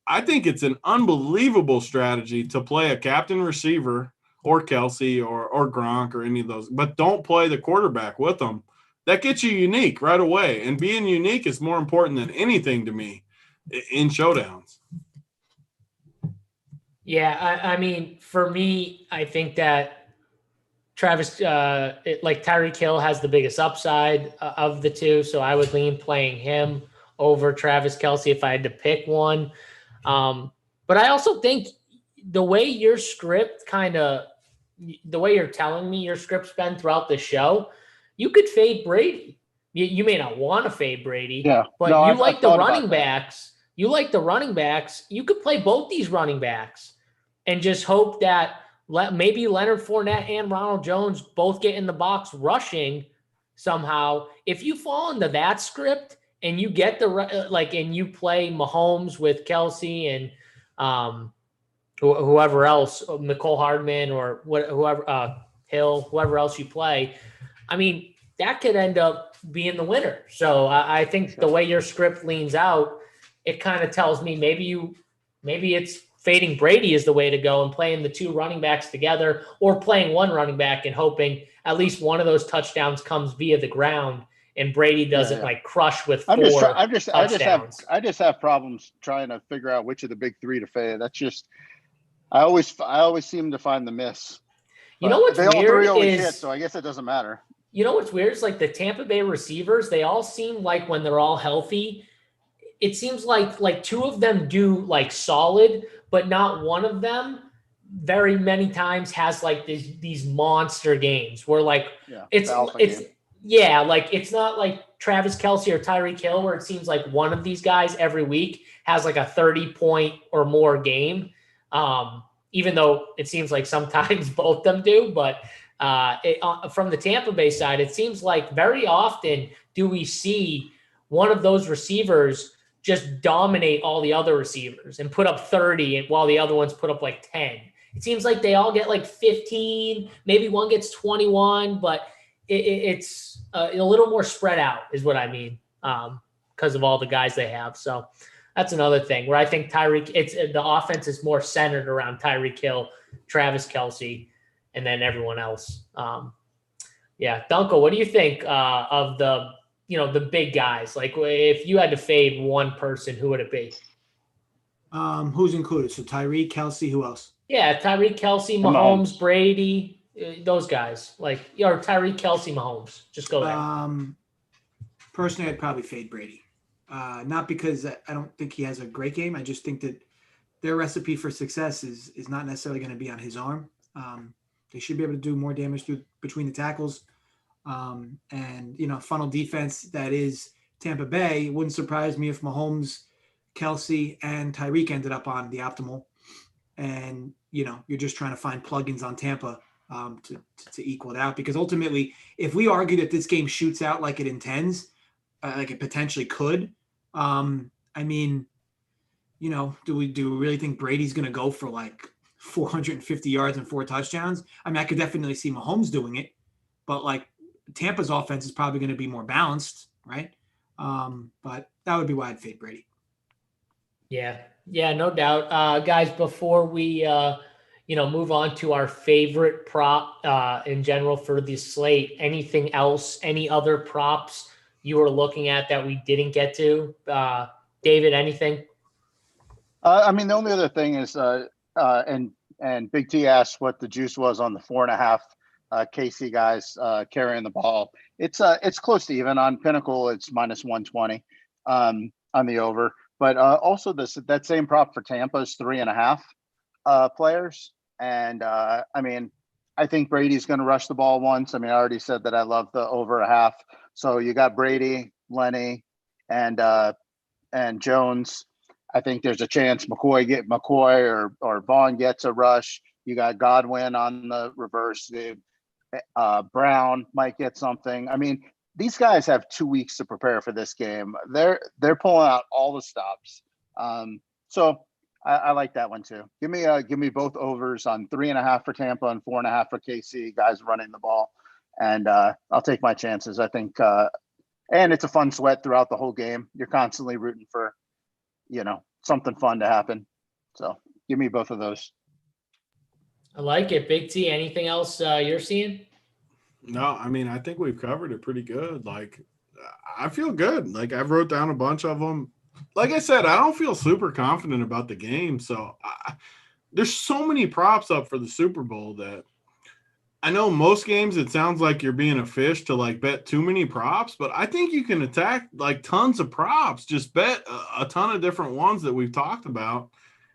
I think it's an unbelievable strategy to play a captain receiver or Kelsey or Gronk or any of those, but don't play the quarterback with them. That gets you unique right away. And being unique is more important than anything to me in showdowns. Yeah, I mean, for me, I think that Travis, like Tyreek Hill has the biggest upside of the two. So I would lean playing him over Travis Kelce if I had to pick one. But I also think the way your script the way you're telling me your script's been throughout the show, you could fade Brady. You may not want to fade Brady, Yeah. but No, you I've like the thought about running that. backs. You like the running backs. You could play both these running backs and just hope that maybe Leonard Fournette and Ronald Jones both get in the box rushing somehow. If you fall into that script and you get and you play Mahomes with Kelsey and whoever else, Nicole Hardman or whoever, Hill, whoever else you play, I mean, that could end up being the winner. So I think the way your script leans out, it kind of tells me maybe it's fading Brady is the way to go and playing the two running backs together, or playing one running back and hoping at least one of those touchdowns comes via the ground and Brady doesn't like crush with four touchdowns. I just have problems trying to figure out which of the big three to fade. That's just, I always seem to find the miss. You know what's they all weird three always is, hit, so I guess it doesn't matter. You know what's weird is like the Tampa Bay receivers, they all seem like when they're all healthy, it seems like two of them do like solid, but not one of them very many times has like these monster games where like it's not like Travis Kelce or Tyreek Hill where it seems like one of these guys every week has like a 30-point or more game. Even though it seems like sometimes both of them do, but from the Tampa Bay side, it seems like very often do we see one of those receivers just dominate all the other receivers and put up 30 while the other ones put up like 10. It seems like they all get like 15, maybe one gets 21, but it's a little more spread out is what I mean, because of all the guys they have. So that's another thing where I think the offense is more centered around Tyreek Hill, Travis Kelce, and then everyone else. Dunkel, what do you think of the big guys? Like if you had to fade one person, who would it be? Who's included? So Tyreek, Kelce, who else? Yeah, Tyreek, Kelce, Mahomes, Brady, those guys. Or Tyreek, Kelce, Mahomes. Just go there. Personally, I'd probably fade Brady. Not because I don't think he has a great game. I just think that their recipe for success is not necessarily going to be on his arm. They should be able to do more damage between the tackles. Funnel defense that is Tampa Bay. It wouldn't surprise me if Mahomes, Kelce, and Tyreek ended up on the optimal. And, you're just trying to find plugins on Tampa to equal it out. Because ultimately, if we argue that this game shoots out like it intends, like it potentially could, do we really think Brady's going to go for like 450 yards and 4 touchdowns? I mean, I could definitely see Mahomes doing it, but like Tampa's offense is probably going to be more balanced, right? But that would be why I'd fade Brady. Yeah, no doubt. Guys, before we move on to our favorite prop in general for the slate, anything else, any other props you were looking at that we didn't get to? David, anything? The only other thing is, and Big T asked what the juice was on the 4.5 KC guys carrying the ball. It's close to even. On Pinnacle, it's -120 on the over. But also that same prop for Tampa is 3.5 players, And I mean, I think Brady's going to rush the ball once. I mean, I already said that I love the over a half. So you got Brady, Lenny, and Jones. I think there's a chance McCoy or Vaughn gets a rush. You got Godwin on the reverse. Brown might get something. I mean, these guys have 2 weeks to prepare for this game. They're pulling out all the stops. So I like that one too. Give me both overs on 3.5 for Tampa and 4.5 for KC. Guys running the ball, and I'll take my chances. I think, and it's a fun sweat throughout the whole game. You're constantly rooting for, something fun to happen. So give me both of those. I like it. Big T, anything else you're seeing? No, I mean, I think we've covered it pretty good. Like, I feel good. Like, I've wrote down a bunch of them. Like I said, I don't feel super confident about the game. So there's so many props up for the Super Bowl that I know most games it sounds like you're being a fish to like bet too many props, but I think you can attack like tons of props. Just bet a ton of different ones that we've talked about.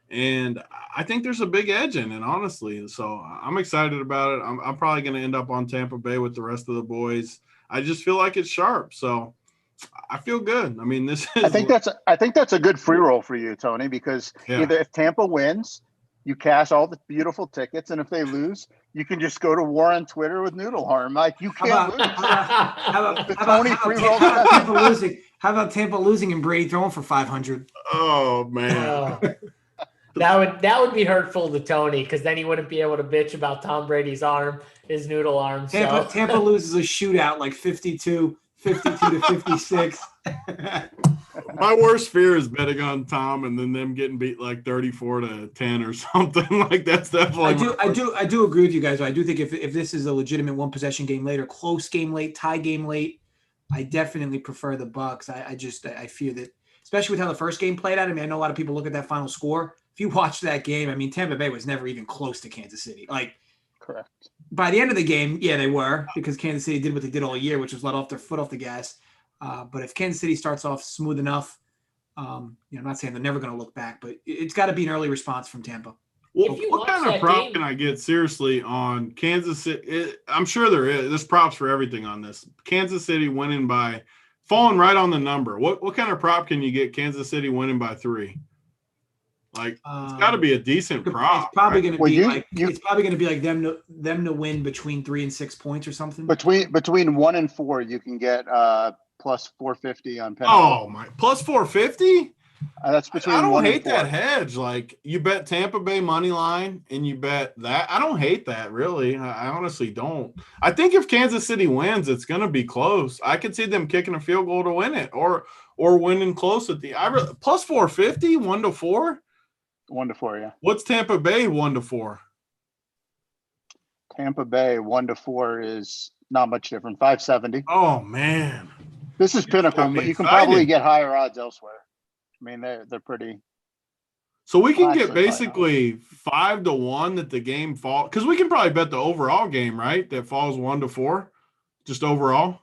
And I think there's a big edge in it, honestly. So I'm excited about it. I'm probably going to end up on Tampa Bay with the rest of the boys. I just feel like it's sharp. So I feel good. I mean, this is. I think that's a good free roll for you, Tony, because either if Tampa wins, you cash all the beautiful tickets, and if they lose, you can just go to war on Twitter with Noodle Harm. Like you can't lose. How about Tampa losing and Brady throwing for 500? Oh man. That would be hurtful to Tony, because then he wouldn't be able to bitch about Tom Brady's arm, his noodle arm. Tampa loses a shootout like 52 to 56. My worst fear is betting on Tom and then them getting beat like 34-10 or something. Like that's definitely. I do agree with you guys. I do think if this is a legitimate one possession game late or close game late, tie game late, I definitely prefer the Bucs. I fear that, especially with how the first game played out. I mean, I know a lot of people look at that final score. If you watch that game, I mean, Tampa Bay was never even close to Kansas City. Like, correct. By the end of the game, yeah, they were, because Kansas City did what they did all year, which was let off their foot off the gas. But if Kansas City starts off smooth enough, I'm not saying they're never going to look back, but it's got to be an early response from Tampa. Well, what kind of prop can I get seriously on Kansas City? I'm sure there is. There's props for everything on this. Kansas City winning by falling right on the number. What kind of prop can you get Kansas City winning by 3? Like it's got to be a decent prop. It's probably going to be it's probably going to be like them to win between 3 and 6 points or something. Between 1 and 4, you can get plus 450 on penalty. Oh my, plus 450. That's between. I don't hate that hedge. Like you bet Tampa Bay money line and you bet that. I don't hate that really. I honestly don't. I think if Kansas City wins, it's going to be close. I could see them kicking a field goal to win it, or winning close at the plus 450, 1-4. 1-4, yeah. What's Tampa Bay 1-4? Tampa Bay 1-4 is not much different. 570. Oh man, this is pinnacle, but you can probably get higher odds elsewhere. I mean, they're pretty. So we can get basically 5-1 that the game falls, because we can probably bet the overall game, right? That falls 1-4, just overall.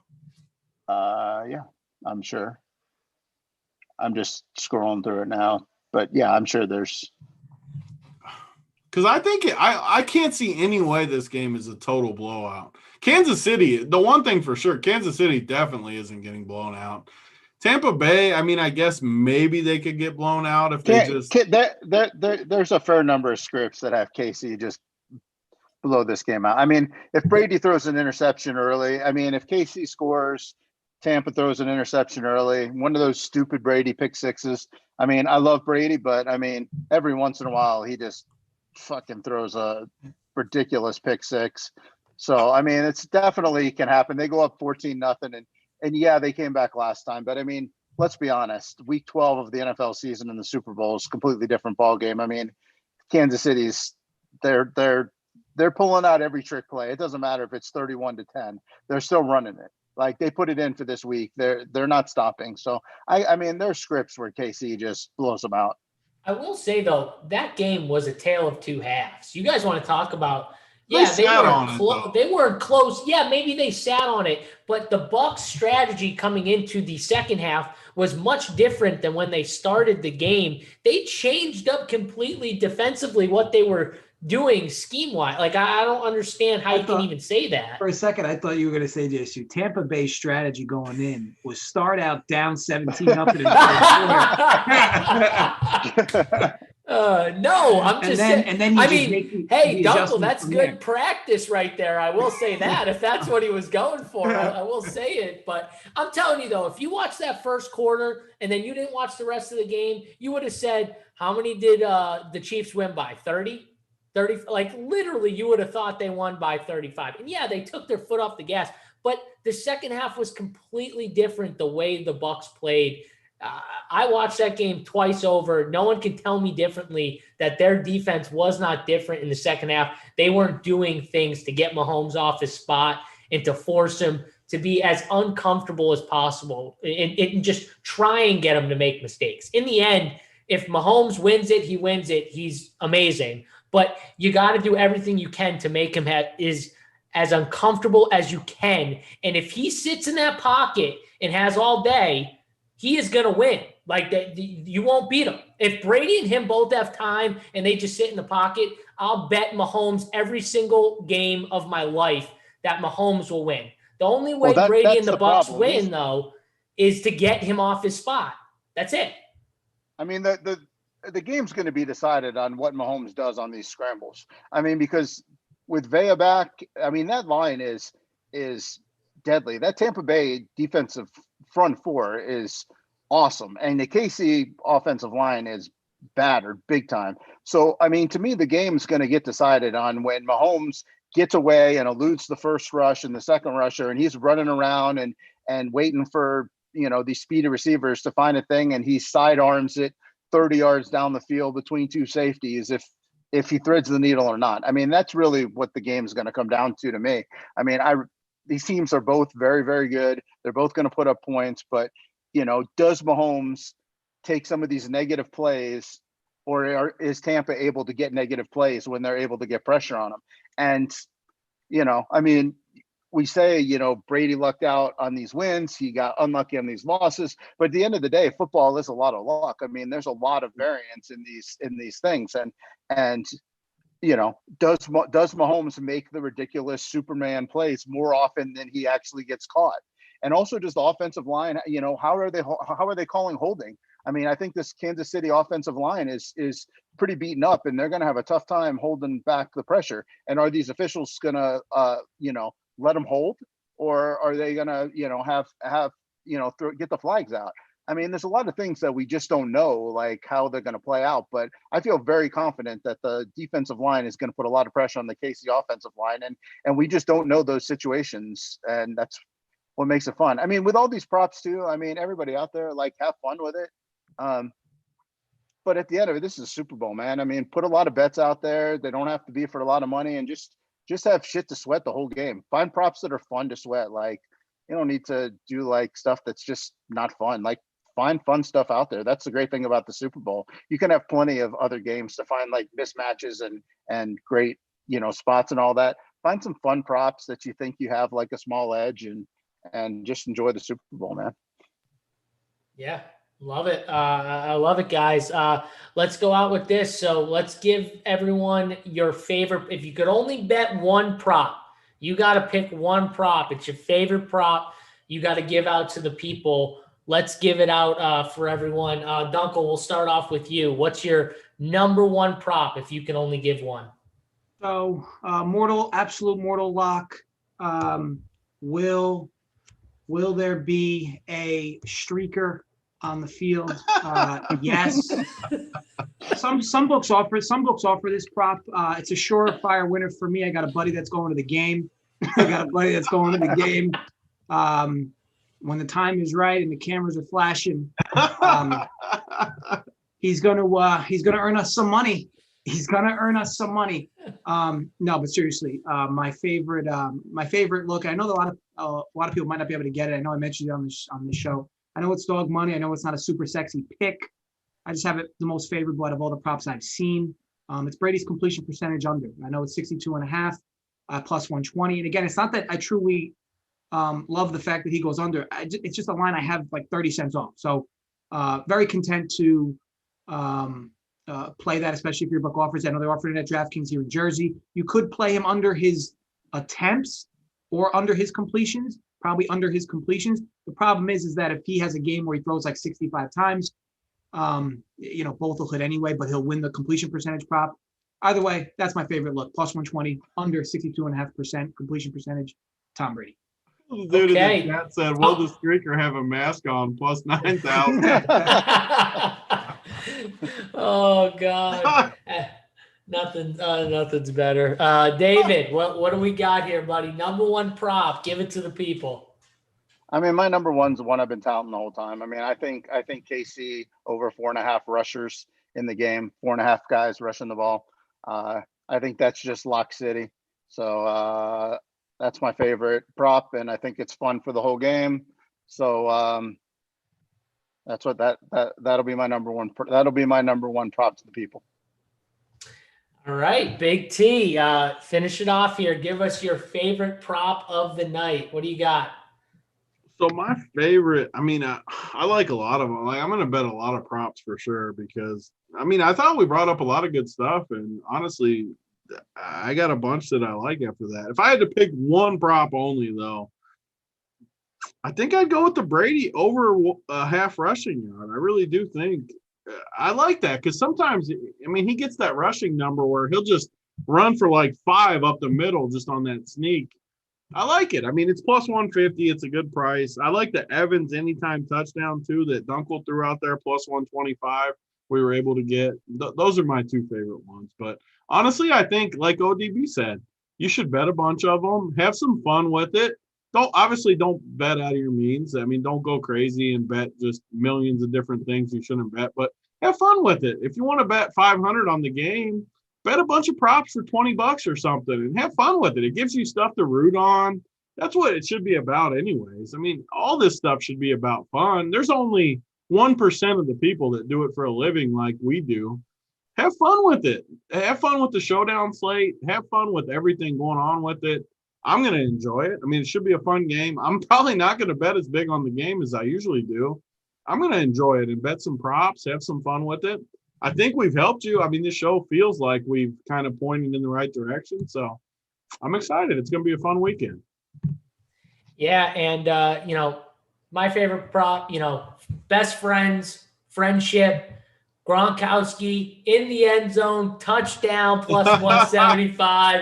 Yeah, I'm sure. I'm just scrolling through it now. But yeah, I'm sure there's. Because I think I can't see any way this game is a total blowout. Kansas City, the one thing for sure, Kansas City definitely isn't getting blown out. Tampa Bay, I mean, I guess maybe they could get blown out if they just. There's a fair number of scripts that have KC just blow this game out. I mean, if Brady throws an interception early, I mean, if KC scores, Tampa throws an interception early, one of those stupid Brady pick sixes. I mean, I love Brady, but I mean, every once in a while, he just fucking throws a ridiculous pick six. So, I mean, it's definitely can happen. They go up 14-0 and yeah, they came back last time, but I mean, let's be honest, week 12 of the NFL season and the Super Bowl is a completely different ball game. I mean, Kansas City's they're pulling out every trick play. It doesn't matter if it's 31-10. They're still running it. Like they put it in for this week. They're not stopping. So I mean, there's scripts where KC just blows them out. I will say though, that game was a tale of two halves. You guys want to talk about? Yeah, they weren't close. Yeah, maybe they sat on it, but the Bucs' strategy coming into the second half was much different than when they started the game. They changed up completely defensively what they were doing scheme-wise. Like, I don't understand how you can even say that. For a second, I thought you were going to say, JSU, Tampa Bay's strategy going in was start out down 17 up in the third quarter. No, I'm just saying. And then hey, Dunkel, that's good practice right there. I will say that if that's what he was going for, I will say it. But I'm telling you, though, if you watch that first quarter and then you didn't watch the rest of the game, you would have said, how many did the Chiefs win by? 30? 30? Like, literally, you would have thought they won by 35. And yeah, they took their foot off the gas. But the second half was completely different the way the Bucs played. I watched that game twice over. No one can tell me differently that their defense was not different in the second half. They weren't doing things to get Mahomes off his spot and to force him to be as uncomfortable as possible and just try and get him to make mistakes. In the end, if Mahomes wins it, he wins it. He's amazing. But you got to do everything you can to make him as uncomfortable as you can. And if he sits in that pocket and has all day, he is going to win. Like, you won't beat him. If Brady and him both have time and they just sit in the pocket, I'll bet Mahomes every single game of my life that Mahomes will win. The only way Brady and the Bucs win, though, is to get him off his spot. That's it. I mean, the game's going to be decided on what Mahomes does on these scrambles. I mean, because with Vea back, I mean, that line is deadly. That Tampa Bay defensive front four is awesome. And the KC offensive line is battered big time. So, I mean, to me, the game's going to get decided on when Mahomes gets away and eludes the first rush and the second rusher, and he's running around and waiting for, these speedy receivers to find a thing, and he sidearms it 30 yards down the field between two safeties if he threads the needle or not. I mean, that's really what the game is going to come down to me. I mean, these teams are both very, very good. They're both going to put up points, but, does Mahomes take some of these negative plays, or is Tampa able to get negative plays when they're able to get pressure on them? And, I mean, we say, Brady lucked out on these wins. He got unlucky on these losses. But at the end of the day, football is a lot of luck. I mean, there's a lot of variance in these things. And does Mahomes make the ridiculous Superman plays more often than he actually gets caught? And also, does the offensive line, how are they calling holding? I mean, I think this Kansas City offensive line is pretty beaten up, and they're going to have a tough time holding back the pressure. And are these officials going to, let them hold, or are they going to, get the flags out? I mean, there's a lot of things that we just don't know, like how they're going to play out. But I feel very confident that the defensive line is going to put a lot of pressure on the KC offensive line, and we just don't know those situations, and that's what makes it fun. I mean, with all these props too, I mean, everybody out there, like, have fun with it. But at the end of it, this is a Super Bowl, man. I mean, put a lot of bets out there. They don't have to be for a lot of money, and just have shit to sweat the whole game. Find props that are fun to sweat. Like, you don't need to do like stuff that's just not fun. Like, find fun stuff out there. That's the great thing about the Super Bowl. You can have plenty of other games to find like mismatches and great, spots and all that. Find some fun props that you think you have like a small edge, and just enjoy the Super Bowl, man. Yeah. Love it. I love it, guys. Let's go out with this. So let's give everyone your favorite. If you could only bet one prop, you got to pick one prop. It's your favorite prop. You got to give out to the people. Let's give it out for everyone. Dunkel, we'll start off with you. What's your number one prop if you can only give one? So absolute mortal lock. Will there be a streaker on the field? Yes. Some books offer this prop. It's a surefire winner for me. I got a buddy that's going to the game. When the time is right and the cameras are flashing, he's gonna earn us some money. No, but seriously, my favorite look. I know that a lot of people might not be able to get it. I know I mentioned it on the show. I know it's dog money. I know it's not a super sexy pick. I just have it the most favorable out of all the props I've seen. It's Brady's completion percentage under. I know it's 62.5, plus 120. And again, it's not that I truly love the fact that he goes under. It's just a line I have like 30 cents off. So very content to play that, especially if your book offers. I know they're offering it at DraftKings here in Jersey. You could play him under his attempts or under his completions, probably under his completions. The problem is that if he has a game where he throws like 65 times, both will hit anyway, but he'll win the completion percentage prop. Either way, that's my favorite look. Plus 120, under 62.5% completion percentage, Tom Brady. The dude in the chat said, will the streaker have a mask on? Plus 9,000. Oh, God. Nothing's better. David, what do we got here, buddy? Number one prop. Give it to the people. I mean, my number one's the one I've been touting the whole time. I mean, I think KC over 4.5 rushers in the game, 4.5 guys rushing the ball. I think that's just lock city. So that's my favorite prop, and I think it's fun for the whole game. So that's what that'll be my number one. That'll be my number one prop to the people. All right, Big T, finish it off here. Give us your favorite prop of the night. What do you got? So my favorite, I mean, I like a lot of them. Like, I'm going to bet a lot of props for sure because, I mean, I thought we brought up a lot of good stuff, and honestly, I got a bunch that I like after that. If I had to pick one prop only, though, I think I'd go with the Brady over a half rushing yard. I really do think I like that because sometimes, I mean, he gets that rushing number where he'll just run for like 5 up the middle just on that sneak. I like it. I mean, it's plus 150. It's a good price. I like the Evans anytime touchdown, too, that Dunkel threw out there, plus 125 we were able to get. Those are my 2 favorite ones. But honestly, I think, like ODB said, you should bet a bunch of them. Have some fun with it. Don't bet out of your means. I mean, don't go crazy and bet just millions of different things you shouldn't bet. But have fun with it. If you want to bet 500 on the game, bet a bunch of props for $20 or something and have fun with it. It gives you stuff to root on. That's what it should be about anyways. I mean, all this stuff should be about fun. There's only 1% of the people that do it for a living like we do. Have fun with it. Have fun with the Showdown slate. Have fun with everything going on with it. I'm going to enjoy it. I mean, it should be a fun game. I'm probably not going to bet as big on the game as I usually do. I'm going to enjoy it and bet some props, have some fun with it. I think we've helped you. I mean, this show feels like we've kind of pointed in the right direction. So I'm excited. It's going to be a fun weekend. Yeah. And, my favorite prop, best friends, friendship, Gronkowski in the end zone, touchdown, plus 175.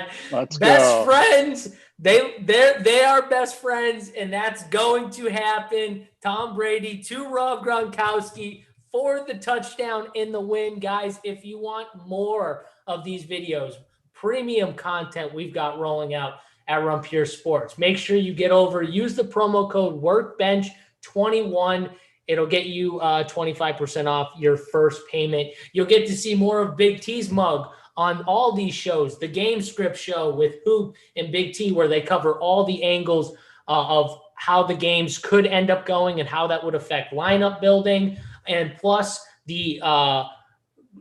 Best friends. They are best friends, and that's going to happen. Tom Brady to Rob Gronkowski for the touchdown in the win. Guys, if you want more of these videos, premium content we've got rolling out at Run Pure Sports, make sure you get over, use the promo code WORKBENCH21. It'll get you 25% off your first payment. You'll get to see more of Big T's mug on all these shows, the Game Script show with Hoop and Big T, where they cover all the angles of how the games could end up going and how that would affect lineup building. And plus the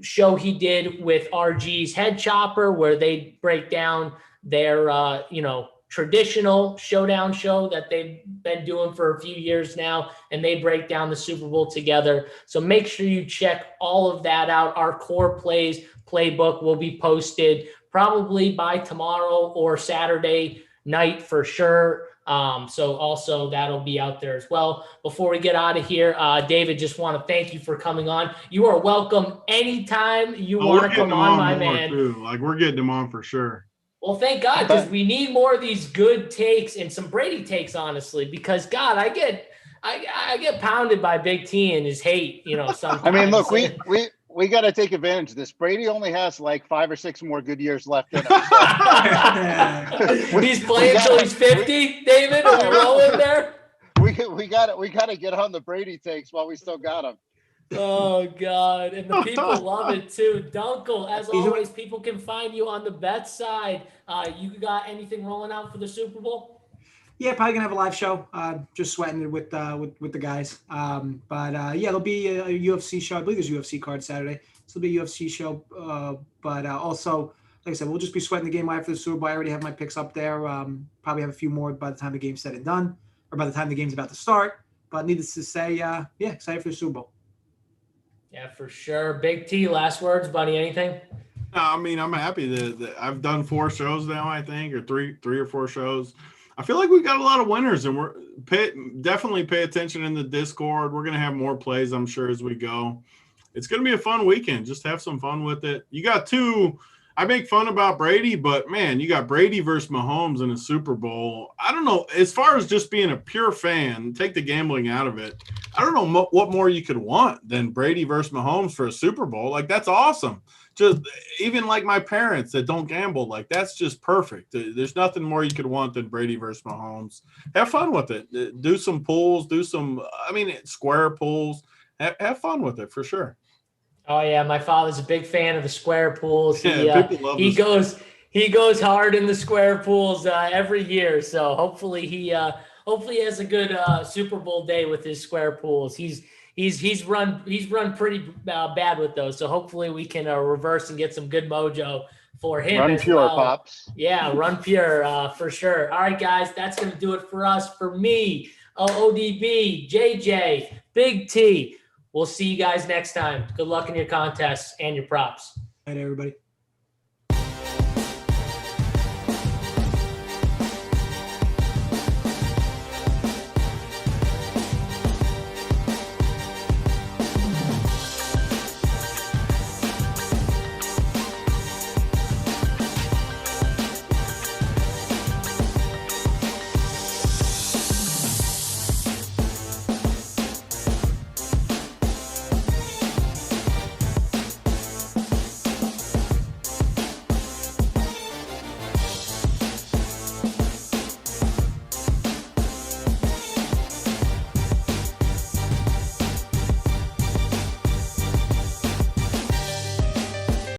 show he did with RG's Head Chopper, where they break down their, traditional Showdown show that they've been doing for a few years now, and they break down the Super Bowl together. So make sure you check all of that out. Our core plays playbook will be posted probably by tomorrow or Saturday night for sure. So also that'll be out there as well. Before we get out of here, David, just want to thank you for coming on. You are welcome anytime you want to come on, my man. Too. Like, we're getting him on for sure. Well, thank God, because we need more of these good takes and some Brady takes, honestly, because God, I get pounded by Big T and his hate, sometimes. I mean, look, we got to take advantage of this. Brady only has like 5 or 6 more good years left in him. So. He's playing until he's 50, David. Are we rolling there? We got to get on the Brady takes while we still got him. Oh God, and the people love it too. Dunkel, as always, people can find you on the bet side. You got anything rolling out for the Super Bowl? Yeah, probably gonna have a live show. Just sweating it with the guys. But there'll be a UFC show. I believe there's a UFC card Saturday. So there'll be a UFC show. But also, like I said, we'll just be sweating the game live for the Super Bowl. I already have my picks up there. Probably have a few more by the time the game's said and done, or by the time the game's about to start. But needless to say, excited for the Super Bowl. Yeah, for sure. Big T, last words, buddy. Anything? No, I mean, I'm happy that I've done 4 shows now, I think, or three or 4 shows. I feel like we got a lot of winners, and definitely pay attention in the Discord. We're going to have more plays, I'm sure, as we go. It's going to be a fun weekend. Just have some fun with it. You got 2. I make fun about Brady, but, man, you got Brady versus Mahomes in a Super Bowl. I don't know. As far as just being a pure fan, take the gambling out of it, I don't know what more you could want than Brady versus Mahomes for a Super Bowl. Like, that's awesome. Just even like my parents that don't gamble, like that's just perfect. There's nothing more you could want than Brady versus Mahomes. Have fun with it. Do some pools, square pools. Have fun with it for sure. Oh yeah, my father's a big fan of the square pools. People love He goes hard in the square pools every year. So hopefully he has a good Super Bowl day with his square pools. He's run pretty bad with those. So hopefully we can reverse and get some good mojo for him. Run as pure, well. Pops. Yeah, run pure for sure. All right, guys, that's gonna do it for us. For me, ODB, JJ, Big T. We'll see you guys next time. Good luck in your contests and your props. All right, everybody.